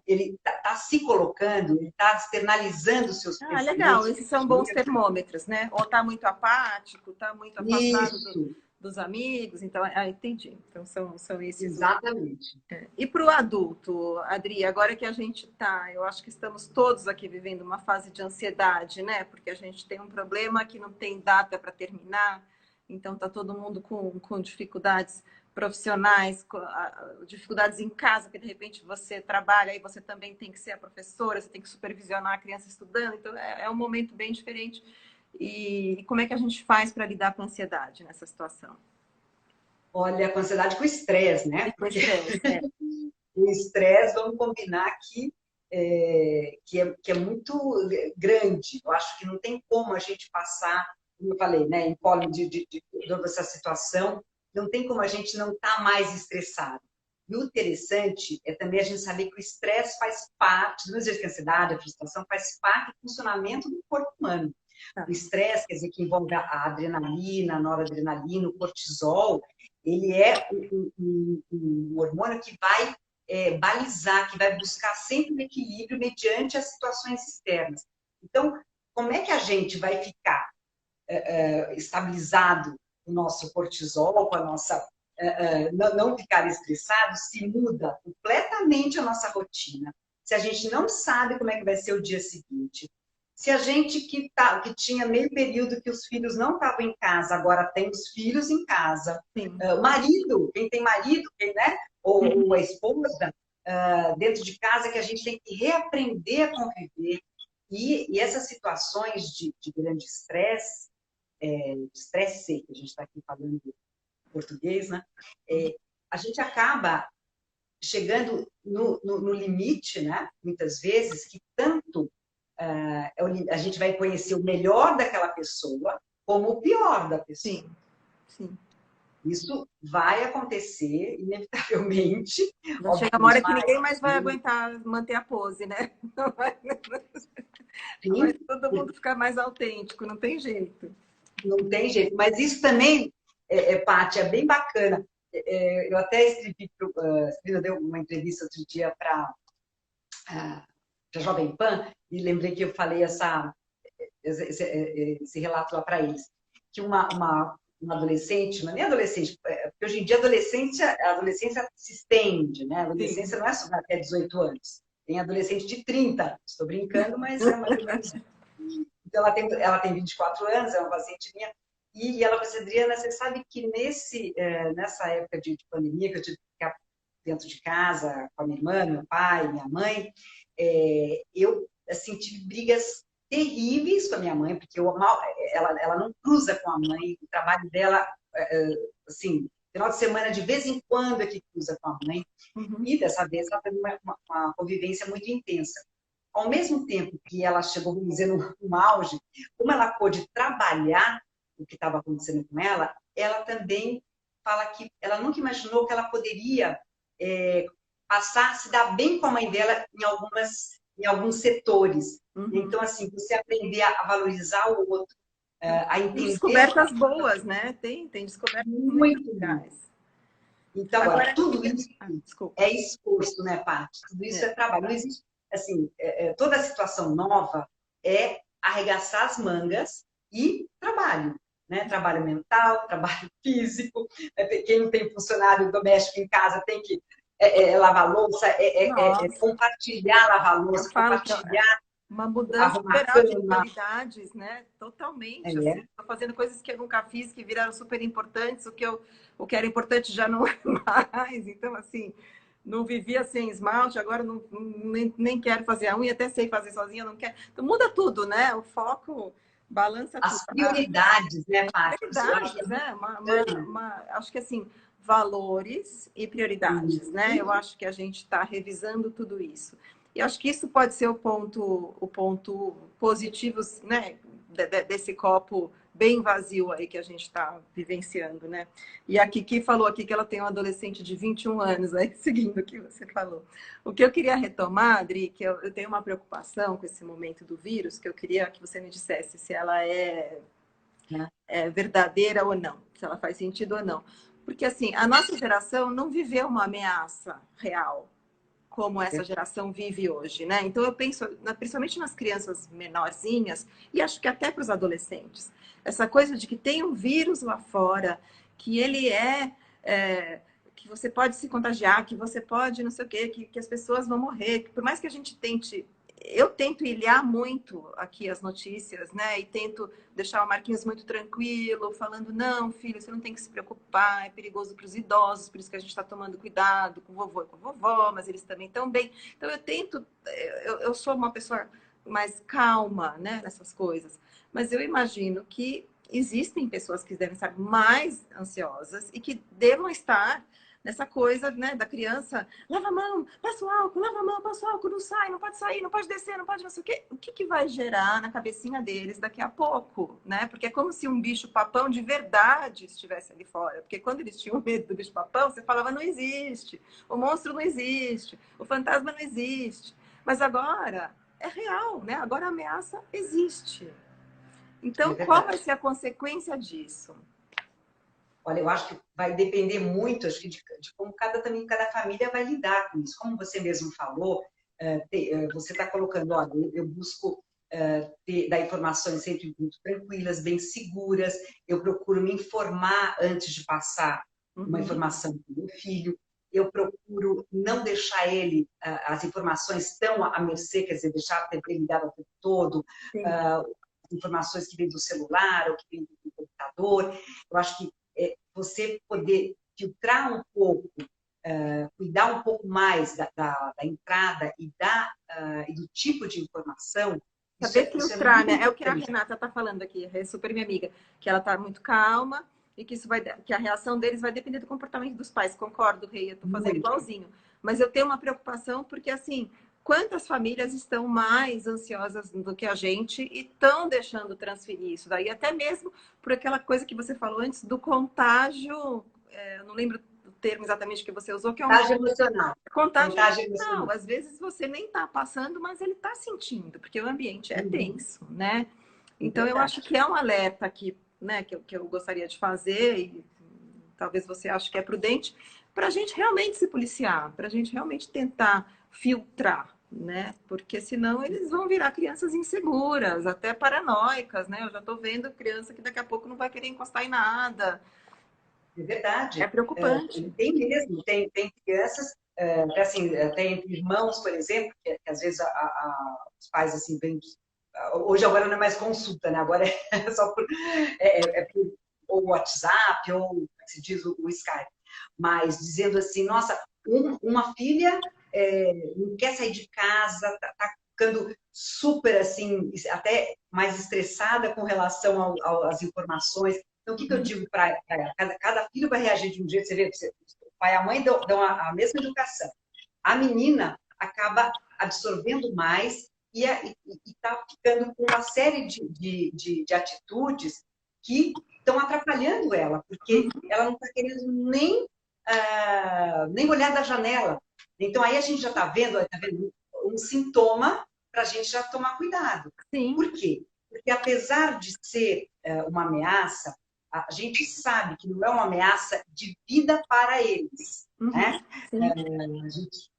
Speaker 2: ele está se colocando, ele está externalizando os seus
Speaker 1: Ah, legal.
Speaker 2: pensamentos.
Speaker 1: Esses são bons termômetros, né? Ou tá muito apático, tá muito afastado
Speaker 2: Isso,
Speaker 1: dos amigos. Então, entendi. Então, são esses os...
Speaker 2: exatamente.
Speaker 1: E para o adulto, Adri, agora que a gente tá, eu acho que estamos todos aqui vivendo uma fase de ansiedade, né? Porque a gente tem um problema que não tem data para terminar, então tá todo mundo com dificuldades profissionais, dificuldades em casa, porque de repente você trabalha e você também tem que ser a professora, você tem que supervisionar a criança estudando, então é um momento bem diferente. E como é que a gente faz para lidar com a ansiedade nessa situação?
Speaker 2: Olha, com ansiedade com estresse,
Speaker 1: E
Speaker 2: né?
Speaker 1: com
Speaker 2: Porque
Speaker 1: estresse,
Speaker 2: o estresse, vamos combinar que é muito grande. Eu acho que não tem como a gente passar, como eu falei, né, em colo de toda essa situação, não tem como a gente não estar mais estressado. E o interessante é também a gente saber que o estresse faz parte, do mesmo jeito que a ansiedade, a frustração, faz parte do funcionamento do corpo humano.
Speaker 1: tá.
Speaker 2: O estresse, quer dizer, que envolve a adrenalina, a noradrenalina, o cortisol, ele é um hormônio que vai balizar, que vai buscar sempre o equilíbrio mediante as situações externas. Então, como é que a gente vai ficar estabilizado o nosso cortisol, com a nossa não ficar estressado, se muda completamente a nossa rotina. Se a gente não sabe como é que vai ser o dia seguinte, se a gente que tinha meio período que os filhos não estavam em casa, agora tem os filhos em casa,
Speaker 1: Sim.
Speaker 2: o marido, quem tem marido, né? Ou a esposa, dentro de casa, que a gente tem que reaprender a conviver. E essas situações de grande estresse, estresse, que a gente está aqui falando em português, né? A gente acaba chegando no limite, né? Muitas vezes, que tanto a gente vai conhecer o melhor daquela pessoa como o pior da pessoa.
Speaker 1: Sim, sim.
Speaker 2: Isso vai acontecer, inevitavelmente.
Speaker 1: Já
Speaker 2: Óbvio
Speaker 1: chega
Speaker 2: que
Speaker 1: uma hora
Speaker 2: nos
Speaker 1: que ninguém
Speaker 2: pais,
Speaker 1: mais vai aguentar manter a pose, né? Vai
Speaker 2: sim,
Speaker 1: todo mundo ficar mais autêntico, não tem jeito.
Speaker 2: não tem jeito. Mas isso também, Paty, é bem bacana. Eu até eu dei uma entrevista outro dia para a Jovem Pan e lembrei que eu falei esse relato lá para eles. Que uma adolescente, mas nem adolescente, porque hoje em dia a adolescência se estende, né? A adolescência
Speaker 1: Sim.
Speaker 2: não é só até 18 anos. Tem adolescente de 30 anos. Estou brincando, mas é mais ou menos. Então, ela tem 24 anos, é uma paciente minha, e ela falou assim, Adriana, você sabe que nessa época de pandemia, que eu tive que ficar dentro de casa com a minha irmã, meu pai, minha mãe, eu assim, tive brigas terríveis com a minha mãe, porque ela não cruza com a mãe, o trabalho dela, assim, final de semana, de vez em quando é que cruza com a mãe,
Speaker 1: Uhum.
Speaker 2: e dessa vez ela teve uma convivência muito intensa. Ao mesmo tempo que ela chegou, vamos dizer, no auge, como ela pôde trabalhar o que estava acontecendo com ela, ela também fala que ela nunca imaginou que ela poderia passar a se dar bem com a mãe dela em alguns setores.
Speaker 1: Uhum.
Speaker 2: Então, assim, você aprender a valorizar o outro, a
Speaker 1: Tem
Speaker 2: entender
Speaker 1: descobertas boas, né? Tem descobertas muito
Speaker 2: muito.
Speaker 1: legais.
Speaker 2: Então, agora,
Speaker 1: Agora,
Speaker 2: tudo isso
Speaker 1: desculpa.
Speaker 2: é esforço, né, Paty? Tudo isso
Speaker 1: É.
Speaker 2: é trabalho. Não existe, assim, toda situação nova é arregaçar as mangas e trabalho, né? Trabalho mental, trabalho físico. Quem não tem funcionário doméstico em casa tem que lavar louça,
Speaker 1: Nossa,
Speaker 2: compartilhar lavar
Speaker 1: eu
Speaker 2: louça,
Speaker 1: falo que
Speaker 2: compartilhar
Speaker 1: uma mudança
Speaker 2: arrumar
Speaker 1: geral de
Speaker 2: cama.
Speaker 1: prioridades, né? Totalmente, assim.
Speaker 2: É,
Speaker 1: Tô fazendo coisas que eu nunca fiz, que viraram super importantes, o que era importante já não é mais. Então, assim, não vivia sem esmalte, agora nem quero fazer a unha, até sei fazer sozinha, não quero. Então, muda tudo, né? O foco balança tudo.
Speaker 2: as prioridades, né, Paty? Eu acho que é
Speaker 1: Prioridades,
Speaker 2: muito
Speaker 1: né?
Speaker 2: bacana.
Speaker 1: Acho que assim, valores e prioridades, né? Eu
Speaker 2: Isso.
Speaker 1: acho que a gente está revisando tudo isso. E acho que isso pode ser o ponto positivo, né? Desse copo bem vazio aí que a gente está vivenciando, né? E a Kiki falou aqui que ela tem um adolescente de 21 anos, aí seguindo o que você falou. O que eu queria retomar, Adri, que eu tenho uma preocupação com esse momento do vírus, que eu queria que você me dissesse se ela é verdadeira ou não, se ela faz sentido ou não. Porque, assim, a nossa geração não viveu uma ameaça real como essa geração vive hoje, né? Então eu penso, principalmente nas crianças menorzinhas, e acho que até para os adolescentes, essa coisa de que tem um vírus lá fora, que ele que você pode se contagiar, que você pode não sei o quê, que as pessoas vão morrer, que por mais que a gente tente, eu tento ilhar muito aqui as notícias, né? E tento deixar o Marquinhos muito tranquilo, falando, não, filho, você não tem que se preocupar, é perigoso para os idosos, por isso que a gente está tomando cuidado com o vovô e com a vovó, mas eles também estão bem. Então eu tento, eu sou uma pessoa mais calma, né, nessas coisas, mas eu imagino que existem pessoas que devem estar mais ansiosas e que devam estar nessa coisa, né, da criança, lava a mão, passa o álcool, lava a mão, passa o álcool, não sai, não pode sair, não pode descer, não pode não sei o quê. O que que vai gerar na cabecinha deles daqui a pouco, né? Porque é como se um bicho-papão de verdade estivesse ali fora. Porque quando eles tinham medo do bicho-papão, você falava, não existe, o monstro não existe, o fantasma não existe. Mas agora é real, né? Agora a ameaça existe. Então, qual vai ser a consequência disso?
Speaker 2: Olha, eu acho que vai depender muito, acho que de como cada família vai lidar com isso. Como você mesmo falou, você está colocando, olha, eu busco dar informações sempre muito tranquilas, bem seguras, eu procuro me informar antes de passar uma informação para o meu filho, eu procuro não deixar ele, as informações tão à mercê, quer dizer, deixar ele ligado o tempo todo, informações que vêm do celular ou que vêm do computador. Eu acho que você poder filtrar um pouco, cuidar um pouco mais da entrada e do tipo de informação.
Speaker 1: Saber filtrar, né? É o que a Renata está falando aqui, é super minha amiga, que ela está muito calma e que que a reação deles vai depender do comportamento dos pais. Concordo, Rei, eu estou fazendo igualzinho. Mas eu tenho uma preocupação porque, assim, quantas famílias estão mais ansiosas do que a gente e estão deixando transferir isso daí, até mesmo por aquela coisa que você falou antes do contágio, eu não lembro o termo exatamente que você usou, que é um
Speaker 2: contágio emocional.
Speaker 1: Contágio emocional. Às vezes você nem está passando, mas ele está sentindo, porque o ambiente é tenso, né? Então eu acho que é um alerta aqui, né, que eu gostaria de fazer, e talvez você ache que é prudente, para a gente realmente se policiar, para a gente realmente tentar filtrar, né? Porque senão eles vão virar crianças inseguras, até paranoicas, né? Eu já estou vendo criança que daqui a pouco não vai querer encostar em nada.
Speaker 2: É verdade.
Speaker 1: É preocupante.
Speaker 2: Tem mesmo, tem crianças, assim, tem entre irmãos, por exemplo, que às vezes os pais assim vêm. Hoje agora não é mais consulta, né? Agora é só por ou WhatsApp, ou como se diz o Skype. Mas dizendo assim, nossa, uma filha não quer sair de casa, tá ficando super assim, até mais estressada com relação às informações. Então, o que eu digo para cada filho vai reagir de um jeito? Você vê, o pai e a mãe dão a mesma educação. A menina acaba absorvendo mais e está ficando com uma série de atitudes que estão atrapalhando ela, porque ela não está querendo nem olhar da janela. Então, aí a gente já está vendo um sintoma para a gente já tomar cuidado.
Speaker 1: Sim.
Speaker 2: Por quê? Porque, apesar de ser uma ameaça, a gente sabe que não é uma ameaça de vida para eles. Né? A gente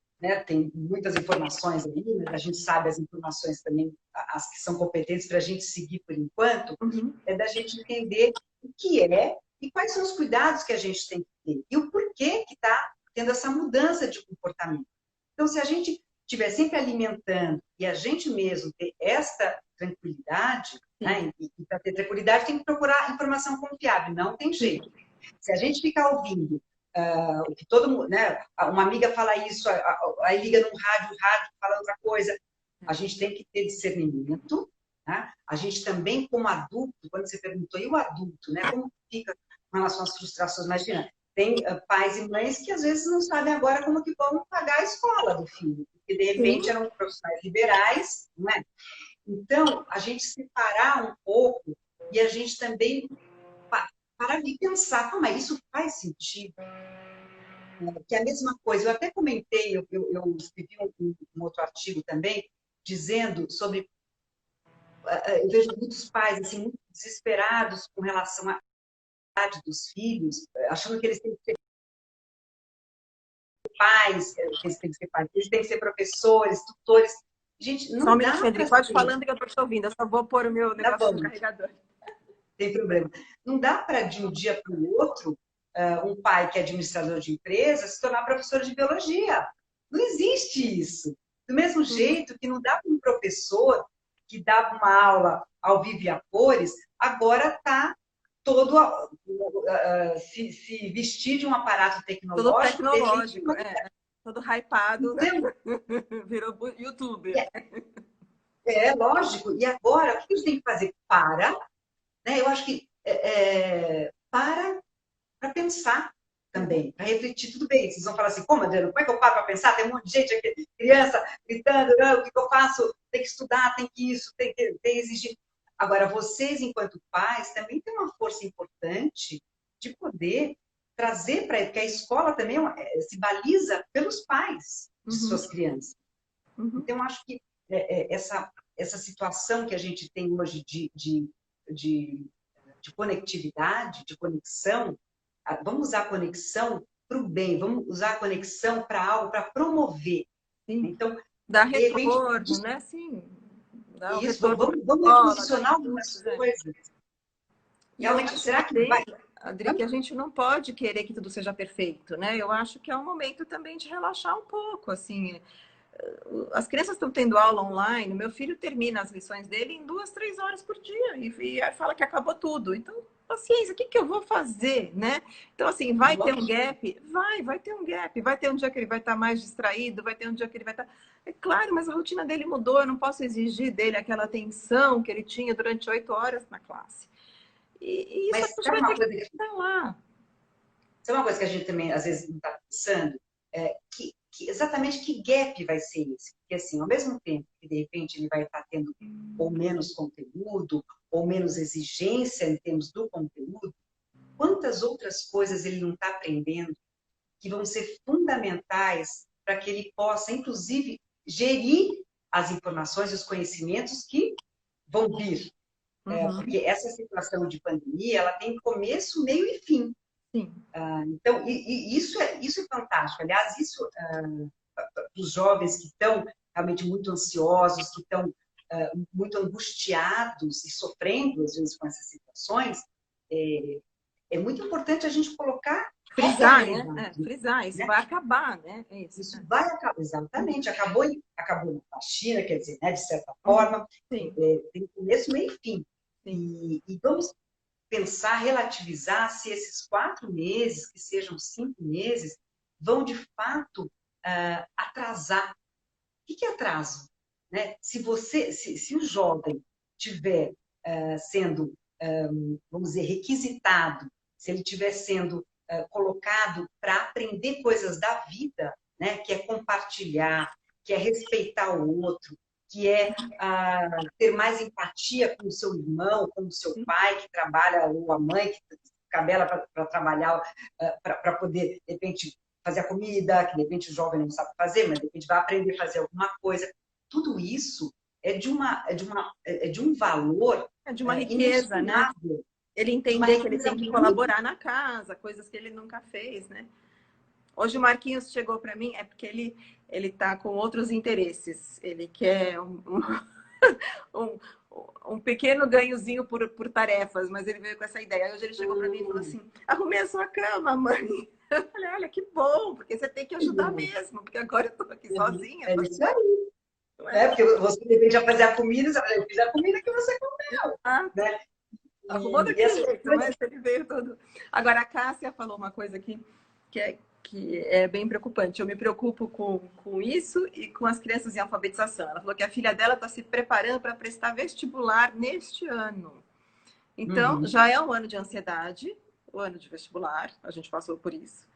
Speaker 2: tem muitas informações aí, mas a gente sabe as informações também, as que são competentes para a gente seguir por enquanto, é da gente entender o que é e quais são os cuidados que a gente tem que ter e o porquê que está tendo essa mudança de comportamento. Então, se a gente estiver sempre alimentando e a gente mesmo ter esta tranquilidade, né? E para ter tranquilidade tem que procurar informação confiável, não tem jeito. Se a gente ficar ouvindo o que todo mundo, né? Uma amiga fala isso, aí liga no rádio, o rádio fala outra coisa, a gente tem que ter discernimento, né? A gente também, como adulto, quando você perguntou, e o adulto, né? Como fica com relação às frustrações? Imagina, tem pais e mães que às vezes não sabem agora como que vão pagar a escola do filho, porque de repente eram profissionais liberais, não é? Então, a gente separar um pouco e a gente também parar de pensar, mas isso faz sentido? Que é a mesma coisa, eu até comentei, eu escrevi um outro artigo também, dizendo sobre, eu vejo muitos pais assim, muito desesperados com relação à idade dos filhos, achando que eles têm que ter pais, eles têm que ser pais, eles têm que ser professores, tutores. Gente,
Speaker 1: Só um
Speaker 2: não dá
Speaker 1: minutinho, Adri,
Speaker 2: para
Speaker 1: pode
Speaker 2: ser.
Speaker 1: falando que eu tô te ouvindo. Eu só vou pôr o meu
Speaker 2: Tá
Speaker 1: negócio no
Speaker 2: bom,
Speaker 1: carregador.
Speaker 2: tem problema. Não dá para, de um dia para o outro, um pai que é administrador de empresa se tornar professor de biologia. Não existe isso. Do mesmo jeito que não dá para um professor que dava uma aula ao vivo e a cores, agora está todo se vestir de um aparato
Speaker 1: Tudo
Speaker 2: tecnológico, de repente.
Speaker 1: tecnológico, todo hypado,
Speaker 2: Então,
Speaker 1: virou youtuber.
Speaker 2: lógico. E agora, o que a gente tem que fazer? Né? Eu acho que para pensar também, para refletir, tudo bem. Vocês vão falar assim, como, Adriano, como é que eu paro para pensar? Tem um monte de gente aqui, criança, gritando, não, o que eu faço? Tem que estudar, tem que isso, tem que exigir. Agora, vocês, enquanto pais, também têm uma força importante de poder trazer para ele, porque a escola também se baliza pelos pais de suas crianças. Então, acho que essa situação que a gente tem hoje de conectividade, de conexão, vamos usar a conexão para o bem, vamos usar a conexão para algo, para promover.
Speaker 1: Sim.
Speaker 2: Então,
Speaker 1: dá
Speaker 2: de repente,
Speaker 1: retorno, né? Sim. Dá o
Speaker 2: isso,
Speaker 1: retorno
Speaker 2: vamos reposicionar algumas coisas. Realmente, será que vai?
Speaker 1: Adri, que a gente não pode querer que tudo seja perfeito, né? Eu acho que é um momento também de relaxar um pouco, assim. As crianças estão tendo aula online, meu filho termina as lições dele em 2, 3 horas por dia e fala que acabou tudo. Então, paciência, o que eu vou fazer, né? Então, assim, vai ter um gap? Vai ter um gap. Vai ter um dia que ele vai estar mais distraído, vai ter um dia que ele vai estar... É claro, mas a rotina dele mudou, eu não posso exigir dele aquela atenção que ele tinha durante 8 horas na classe. E isso a gente vai ter que estar lá.
Speaker 2: Sabe uma coisa que a gente também, às vezes, não está pensando? Exatamente que gap vai ser esse? Porque, assim, ao mesmo tempo que, de repente, ele vai estar tendo ou menos conteúdo, ou menos exigência em termos do conteúdo, quantas outras coisas ele não está aprendendo que vão ser fundamentais para que ele possa, inclusive, gerir as informações e os conhecimentos que vão vir. Porque essa situação de pandemia, ela tem começo, meio e fim.
Speaker 1: Sim.
Speaker 2: Então, isso é fantástico. Aliás, isso para os jovens que estão realmente muito ansiosos, que estão muito angustiados e sofrendo, às vezes, com essas situações, é muito importante a gente colocar...
Speaker 1: Frisar, né? Frisar, isso vai acabar, né?
Speaker 2: Isso vai acabar, exatamente. Acabou na China, quer dizer, né, de certa forma, tem começo, meio e fim. E vamos pensar, relativizar se esses 4 meses, que sejam 5 meses, vão de fato atrasar. O que é atraso? Né? Se o jovem tiver sendo, vamos dizer, requisitado, se ele estiver sendo colocado para aprender coisas da vida, né? Que é compartilhar, que é respeitar o outro, que é ter mais empatia com o seu irmão, com o seu pai que trabalha, ou a mãe que cabela para trabalhar, para poder, de repente, fazer a comida, que de repente o jovem não sabe fazer, mas de repente vai aprender a fazer alguma coisa. Tudo isso é de um valor...
Speaker 1: É de uma riqueza, né? Ele entender que ele tem que colaborar na casa, coisas que ele nunca fez, né? Hoje o Marquinhos chegou para mim, é porque ele tá com outros interesses. Ele quer um pequeno ganhozinho por tarefas, mas ele veio com essa ideia. Hoje ele chegou para mim e falou assim, arrumei a sua cama, mãe. Eu falei, olha, que bom, porque você tem que ajudar mesmo, porque agora eu tô aqui sozinha.
Speaker 2: É isso aí. Porque você de repente vai fazer a comida, eu fiz a comida que você comeu. Né?
Speaker 1: Arrumou daquele jeito, mas ele veio todo... Agora, a Cássia falou uma coisa aqui que é bem preocupante. Eu me preocupo com isso e com as crianças em alfabetização. Ela falou que a filha dela está se preparando para prestar vestibular neste ano. Então, já é um ano de ansiedade, o ano de vestibular, a gente passou por isso.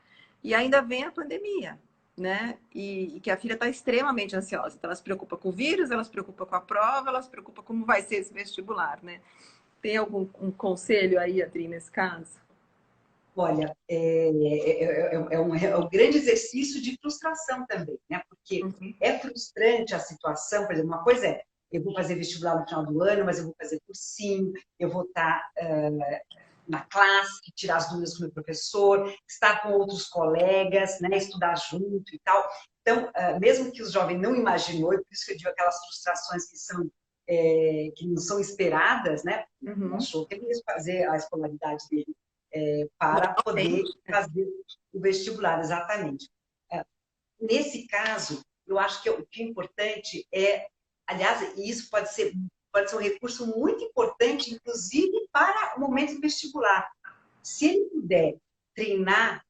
Speaker 1: E ainda vem a pandemia, né? E que a filha está extremamente ansiosa. Então, ela se preocupa com o vírus, ela se preocupa com a prova, ela se preocupa como vai ser esse vestibular, né? Tem algum conselho aí, Adri, nesse caso?
Speaker 2: Olha, é um grande exercício de frustração também, né? Porque é frustrante a situação, por exemplo, uma coisa é, eu vou fazer vestibular no final do ano, mas eu vou fazer cursinho, eu vou estar na classe, tirar as dúvidas com o meu professor, estar com outros colegas, né, estudar junto e tal. Então, mesmo que o jovem não imaginou, e por isso que eu digo aquelas frustrações que não são esperadas, né?
Speaker 1: Uhum.
Speaker 2: Achou que ele ia fazer a escolaridade dele para poder fazer o vestibular, exatamente. Nesse caso, eu acho que o que é importante aliás, e isso pode ser um recurso muito importante, inclusive para o momento do vestibular. Se ele puder treinar,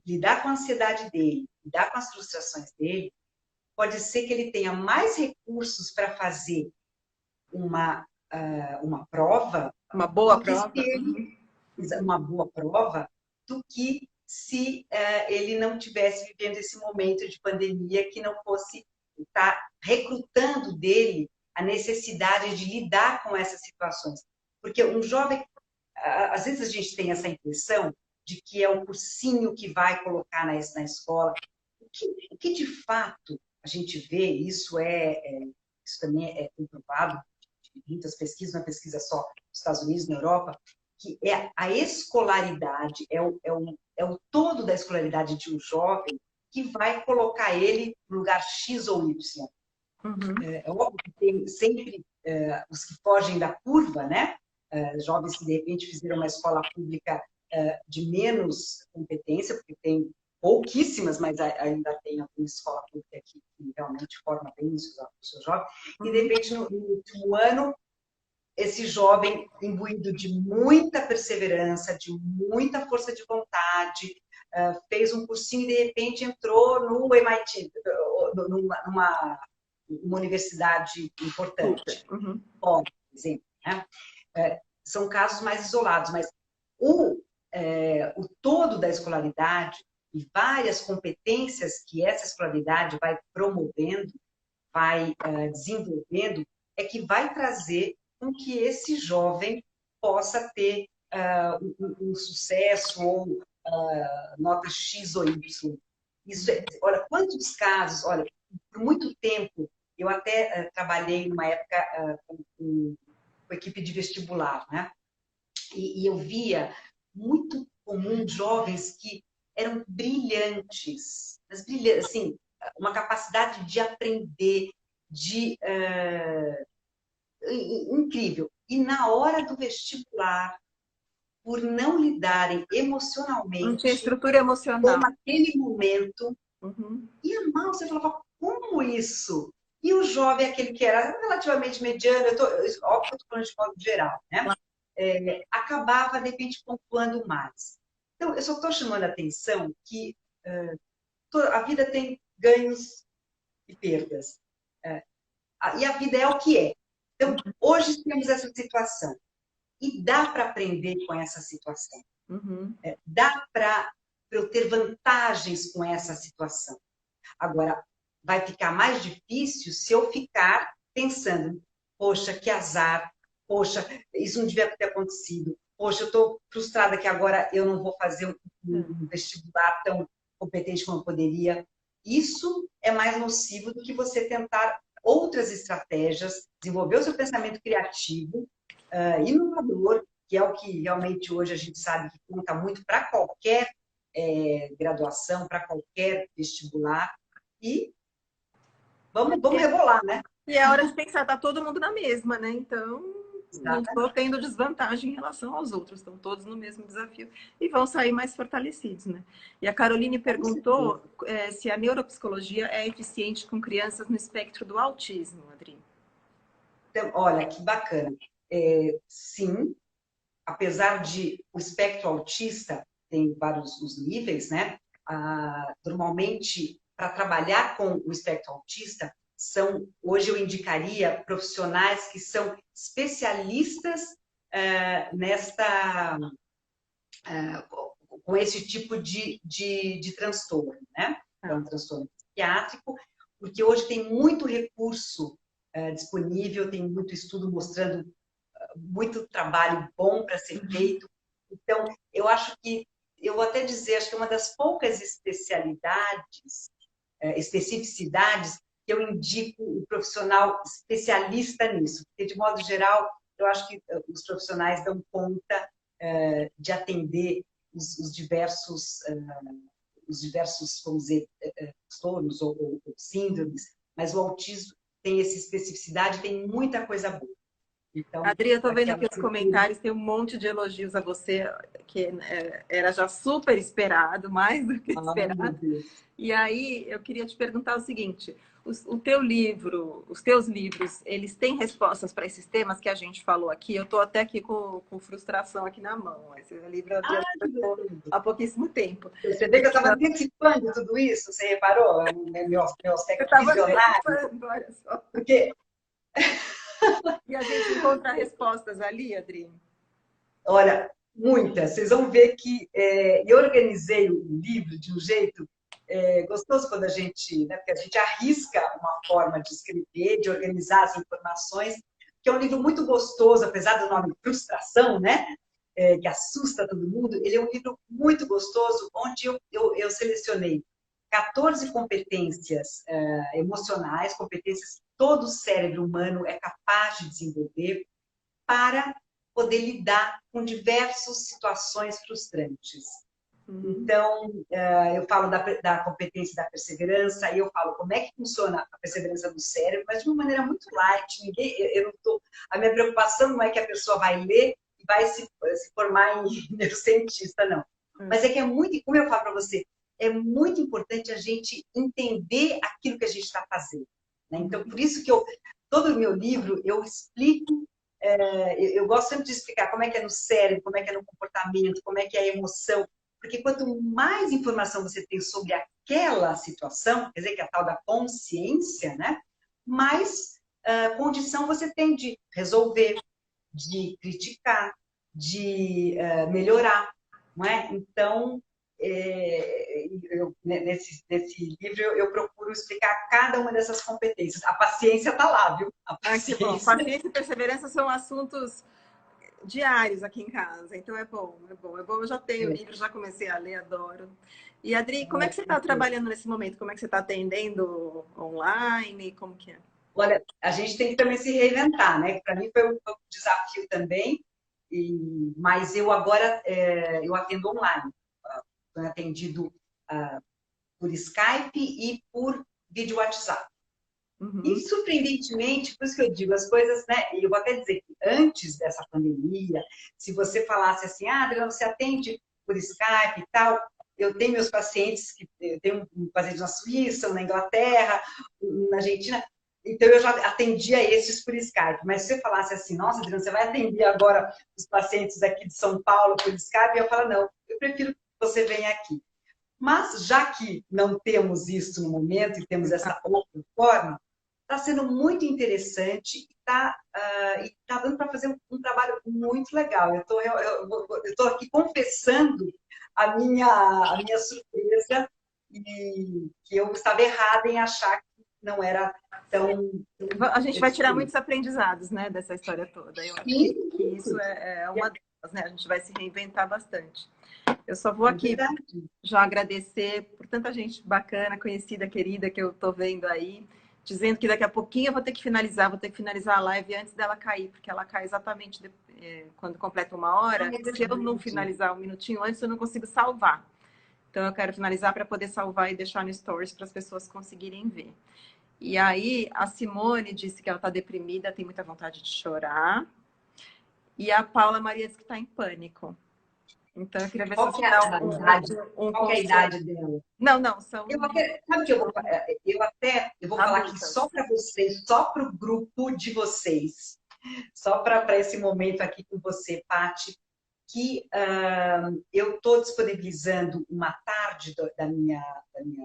Speaker 2: lidar com a ansiedade dele, lidar com as frustrações dele, pode ser que ele tenha mais recursos para fazer uma prova,
Speaker 1: Uma boa prova.
Speaker 2: Uma boa prova, do que se ele não tivesse vivendo esse momento de pandemia, que não fosse estar recrutando dele a necessidade de lidar com essas situações. Porque um jovem, às vezes a gente tem essa impressão de que é o cursinho que vai colocar na escola. O que de fato a gente vê, isso também é comprovado, muitas pesquisas, uma pesquisa só nos Estados Unidos, na Europa, que é a escolaridade, é o todo da escolaridade de um jovem que vai colocar ele no lugar X ou Y.
Speaker 1: Uhum.
Speaker 2: É óbvio que tem sempre os que fogem da curva, né? Jovens que, de repente, fizeram uma escola pública de menos competência, porque tem pouquíssimas, mas ainda tem alguma escola pública que realmente forma bem os seus jovens. E, de repente, no último ano, esse jovem imbuído de muita perseverança, de muita força de vontade, fez um cursinho e, de repente, entrou no MIT, numa universidade importante.
Speaker 1: Uhum.
Speaker 2: Por exemplo, né? São casos mais isolados, mas o todo da escolaridade e várias competências que essa escolaridade vai promovendo, vai desenvolvendo, é que vai trazer com que esse jovem possa ter um sucesso ou nota X ou Y. Isso olha, quantos casos, olha, por muito tempo, eu até trabalhei numa época com equipe de vestibular, né? E eu via muito comum jovens que eram brilhantes, assim, uma capacidade de aprender, incrível. E na hora do vestibular, por não lidarem
Speaker 1: Não tinha
Speaker 2: emocionalmente
Speaker 1: estrutura emocional.
Speaker 2: com aquele momento,
Speaker 1: Uhum.
Speaker 2: ia mal, você falava, como isso? E o jovem, aquele que era relativamente mediano, óbvio que eu estou falando de modo geral, né? Acabava, de repente, pontuando mais. Então, eu só estou chamando a atenção que a vida tem ganhos e perdas. E a vida é o que é. Então, hoje temos essa situação. E dá para aprender com essa situação.
Speaker 1: Uhum.
Speaker 2: Dá para eu ter vantagens com essa situação. Agora, vai ficar mais difícil se eu ficar pensando, poxa, que azar, poxa, isso não devia ter acontecido, poxa, eu estou frustrada que agora eu não vou fazer um vestibular tão competente como eu poderia. Isso é mais nocivo do que você tentar outras estratégias, desenvolver o seu pensamento criativo, inovador, que é o que realmente hoje a gente sabe que conta muito para qualquer graduação, para qualquer vestibular, e vamos rebolar, né?
Speaker 1: E é hora de pensar, tá todo mundo na mesma, né? Então, não estou
Speaker 2: Exatamente.
Speaker 1: tendo desvantagem em relação aos outros, estão todos no mesmo desafio e vão sair mais fortalecidos, né? E a Caroline perguntou se a neuropsicologia é eficiente com crianças no espectro do autismo, Adri.
Speaker 2: Então, olha, que bacana. Sim, apesar de o espectro autista tem vários os níveis, né? Normalmente, para trabalhar com o espectro autista, hoje eu indicaria profissionais que são especialistas com esse tipo de transtorno, né? É um transtorno psiquiátrico, porque hoje tem muito recurso disponível, tem muito estudo mostrando muito trabalho bom para ser feito. Então, eu acho que, eu vou até dizer, acho que é uma das poucas especificidades que eu indico o profissional especialista nisso, porque, de modo geral, eu acho que os profissionais dão conta de atender os diversos, vamos dizer, transtornos ou síndromes, mas o autismo tem essa especificidade, tem muita coisa boa. Então,
Speaker 1: Adri, eu tô vendo
Speaker 2: aquela
Speaker 1: aqui os comentários, tem um monte de elogios a você, que era já super esperado, mais do que
Speaker 2: meu
Speaker 1: esperado.
Speaker 2: Deus.
Speaker 1: E aí, eu queria te perguntar o seguinte: o teu livro, os teus livros, eles têm respostas para esses temas que a gente falou aqui? Eu estou até aqui com frustração aqui na mão. Esse livro eu
Speaker 2: Que
Speaker 1: estou
Speaker 2: gostoso.
Speaker 1: há pouquíssimo tempo.
Speaker 2: Você vê que eu estava antecipando tudo isso, você reparou? Meu
Speaker 1: Eu
Speaker 2: aspecto
Speaker 1: estava
Speaker 2: visionário,
Speaker 1: antecipando, olha só.
Speaker 2: porque,
Speaker 1: E a gente encontra respostas ali, Adri?
Speaker 2: olha, muitas. Vocês vão ver que eu organizei o livro de um jeito gostoso quando a gente, né, porque a gente arrisca uma forma de escrever, de organizar as informações, que é um livro muito gostoso, apesar do nome Frustração, né? Que assusta todo mundo. Ele é um livro muito gostoso, onde eu selecionei 14 competências emocionais, competências que todo cérebro humano é capaz de desenvolver para poder lidar com diversas situações frustrantes. Então, eu falo da competência da perseverança, aí eu falo como é que funciona a perseverança do cérebro, mas de uma maneira muito light. Eu não tô, a minha preocupação não é que a pessoa vai ler e vai se formar em neurocientista, não. Mas é que é muito, como eu falo para você, é muito importante a gente entender aquilo que a gente está fazendo. Né? Então, por isso que todo o meu livro, eu explico, eu gosto sempre de explicar como é que é no cérebro, como é que é no comportamento, como é que é a emoção, porque quanto mais informação você tem sobre aquela situação, quer dizer, que é a tal da consciência, né? Mais condição você tem de resolver, de criticar, de melhorar, não é? Então, nesse livro eu procuro explicar cada uma dessas competências. A paciência está lá, viu? A
Speaker 1: Que bom.
Speaker 2: paciência.
Speaker 1: Paciência e perseverança são assuntos diários aqui em casa, então é bom, é bom, é bom. Eu já tenho o livro, já comecei a ler, adoro. E Adri, como é que você está trabalhando nesse momento? Como é que você está atendendo online? Como que é?
Speaker 2: Olha, a gente tem que também se reinventar, né? Para mim foi um desafio também, mas eu agora eu atendo online. Estou atendido por Skype e por vídeo WhatsApp. E, surpreendentemente, por isso que eu digo, as coisas, né? E eu vou até dizer que antes dessa pandemia, se você falasse assim, Adriana, você atende por Skype e tal, eu tenho meus pacientes, eu tenho um paciente na Suíça, na Inglaterra, na Argentina, então eu já atendia esses por Skype. Mas se você falasse assim, nossa, Adriana, você vai atender agora os pacientes aqui de São Paulo por Skype? Eu falo, não, eu prefiro que você venha aqui. Mas, já que não temos isso no momento e temos essa outra forma, está sendo muito interessante e está dando para fazer um trabalho muito legal. Eu estou aqui confessando a minha surpresa e que eu estava errada em achar que não era tão
Speaker 1: A gente vai tirar
Speaker 2: eficiente.
Speaker 1: muitos aprendizados, né, dessa história toda. Eu acho que isso é uma delas, né? A gente vai se reinventar bastante. Eu só vou aqui já agradecer por tanta gente bacana, conhecida, querida que eu estou vendo aí, dizendo que daqui a pouquinho eu vou ter que finalizar a live antes dela cair, porque ela cai exatamente quando completa 1 hora. Se eu não finalizar um minutinho antes, eu não consigo salvar. Então eu quero finalizar para poder salvar e deixar no Stories para as pessoas conseguirem ver. E aí a Simone disse que ela está deprimida, tem muita vontade de chorar. E a Paula Maria disse que está em pânico. Então, eu queria ver se você dá
Speaker 2: Qual que é a idade dela?
Speaker 1: Não, são...
Speaker 2: Sabe o que eu vou falar aqui só para vocês, só para o grupo de vocês, só para esse momento aqui com você, Paty, que eu estou disponibilizando uma tarde da minha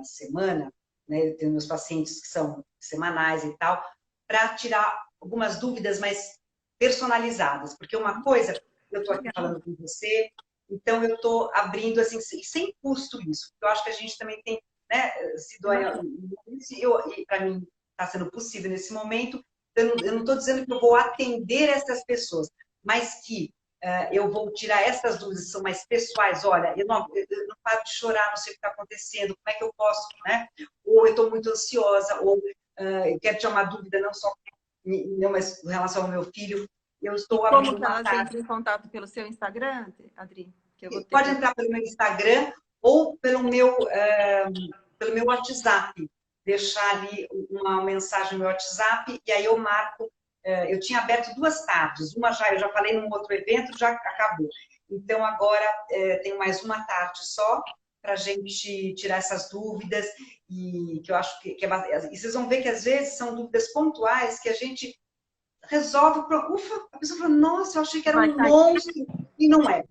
Speaker 2: semana, né? Eu tenho meus pacientes que são semanais e tal, para tirar algumas dúvidas mais personalizadas, porque uma coisa, eu estou aqui falando com você, então eu estou abrindo assim, sem custo isso, porque eu acho que a gente também tem, né, e para mim está sendo possível nesse momento, eu não estou dizendo que eu vou atender essas pessoas, mas que eu vou tirar essas dúvidas que são mais pessoais. Olha, eu não paro de chorar, não sei o que está acontecendo, como é que eu posso, né? Ou eu estou muito ansiosa, ou eu quero tirar uma dúvida não só não, mas em relação ao meu filho. eu
Speaker 1: E
Speaker 2: estou
Speaker 1: como
Speaker 2: abrindo
Speaker 1: que
Speaker 2: uma
Speaker 1: elas
Speaker 2: tarde.
Speaker 1: entram em contato pelo seu Instagram, Adri? Que eu vou ter
Speaker 2: Pode
Speaker 1: que...
Speaker 2: entrar pelo meu Instagram ou pelo meu WhatsApp. Deixar ali uma mensagem no meu WhatsApp e aí eu marco. Eu tinha aberto 2 tardes, uma já, eu já falei num outro evento, já acabou. Então agora tenho mais uma tarde só para a gente tirar essas dúvidas e que eu acho que é, e vocês vão ver que às vezes são dúvidas pontuais que a gente resolve, ufa, a pessoa fala, nossa, eu achei que era
Speaker 1: Vai
Speaker 2: um
Speaker 1: cair.
Speaker 2: monstro e não é.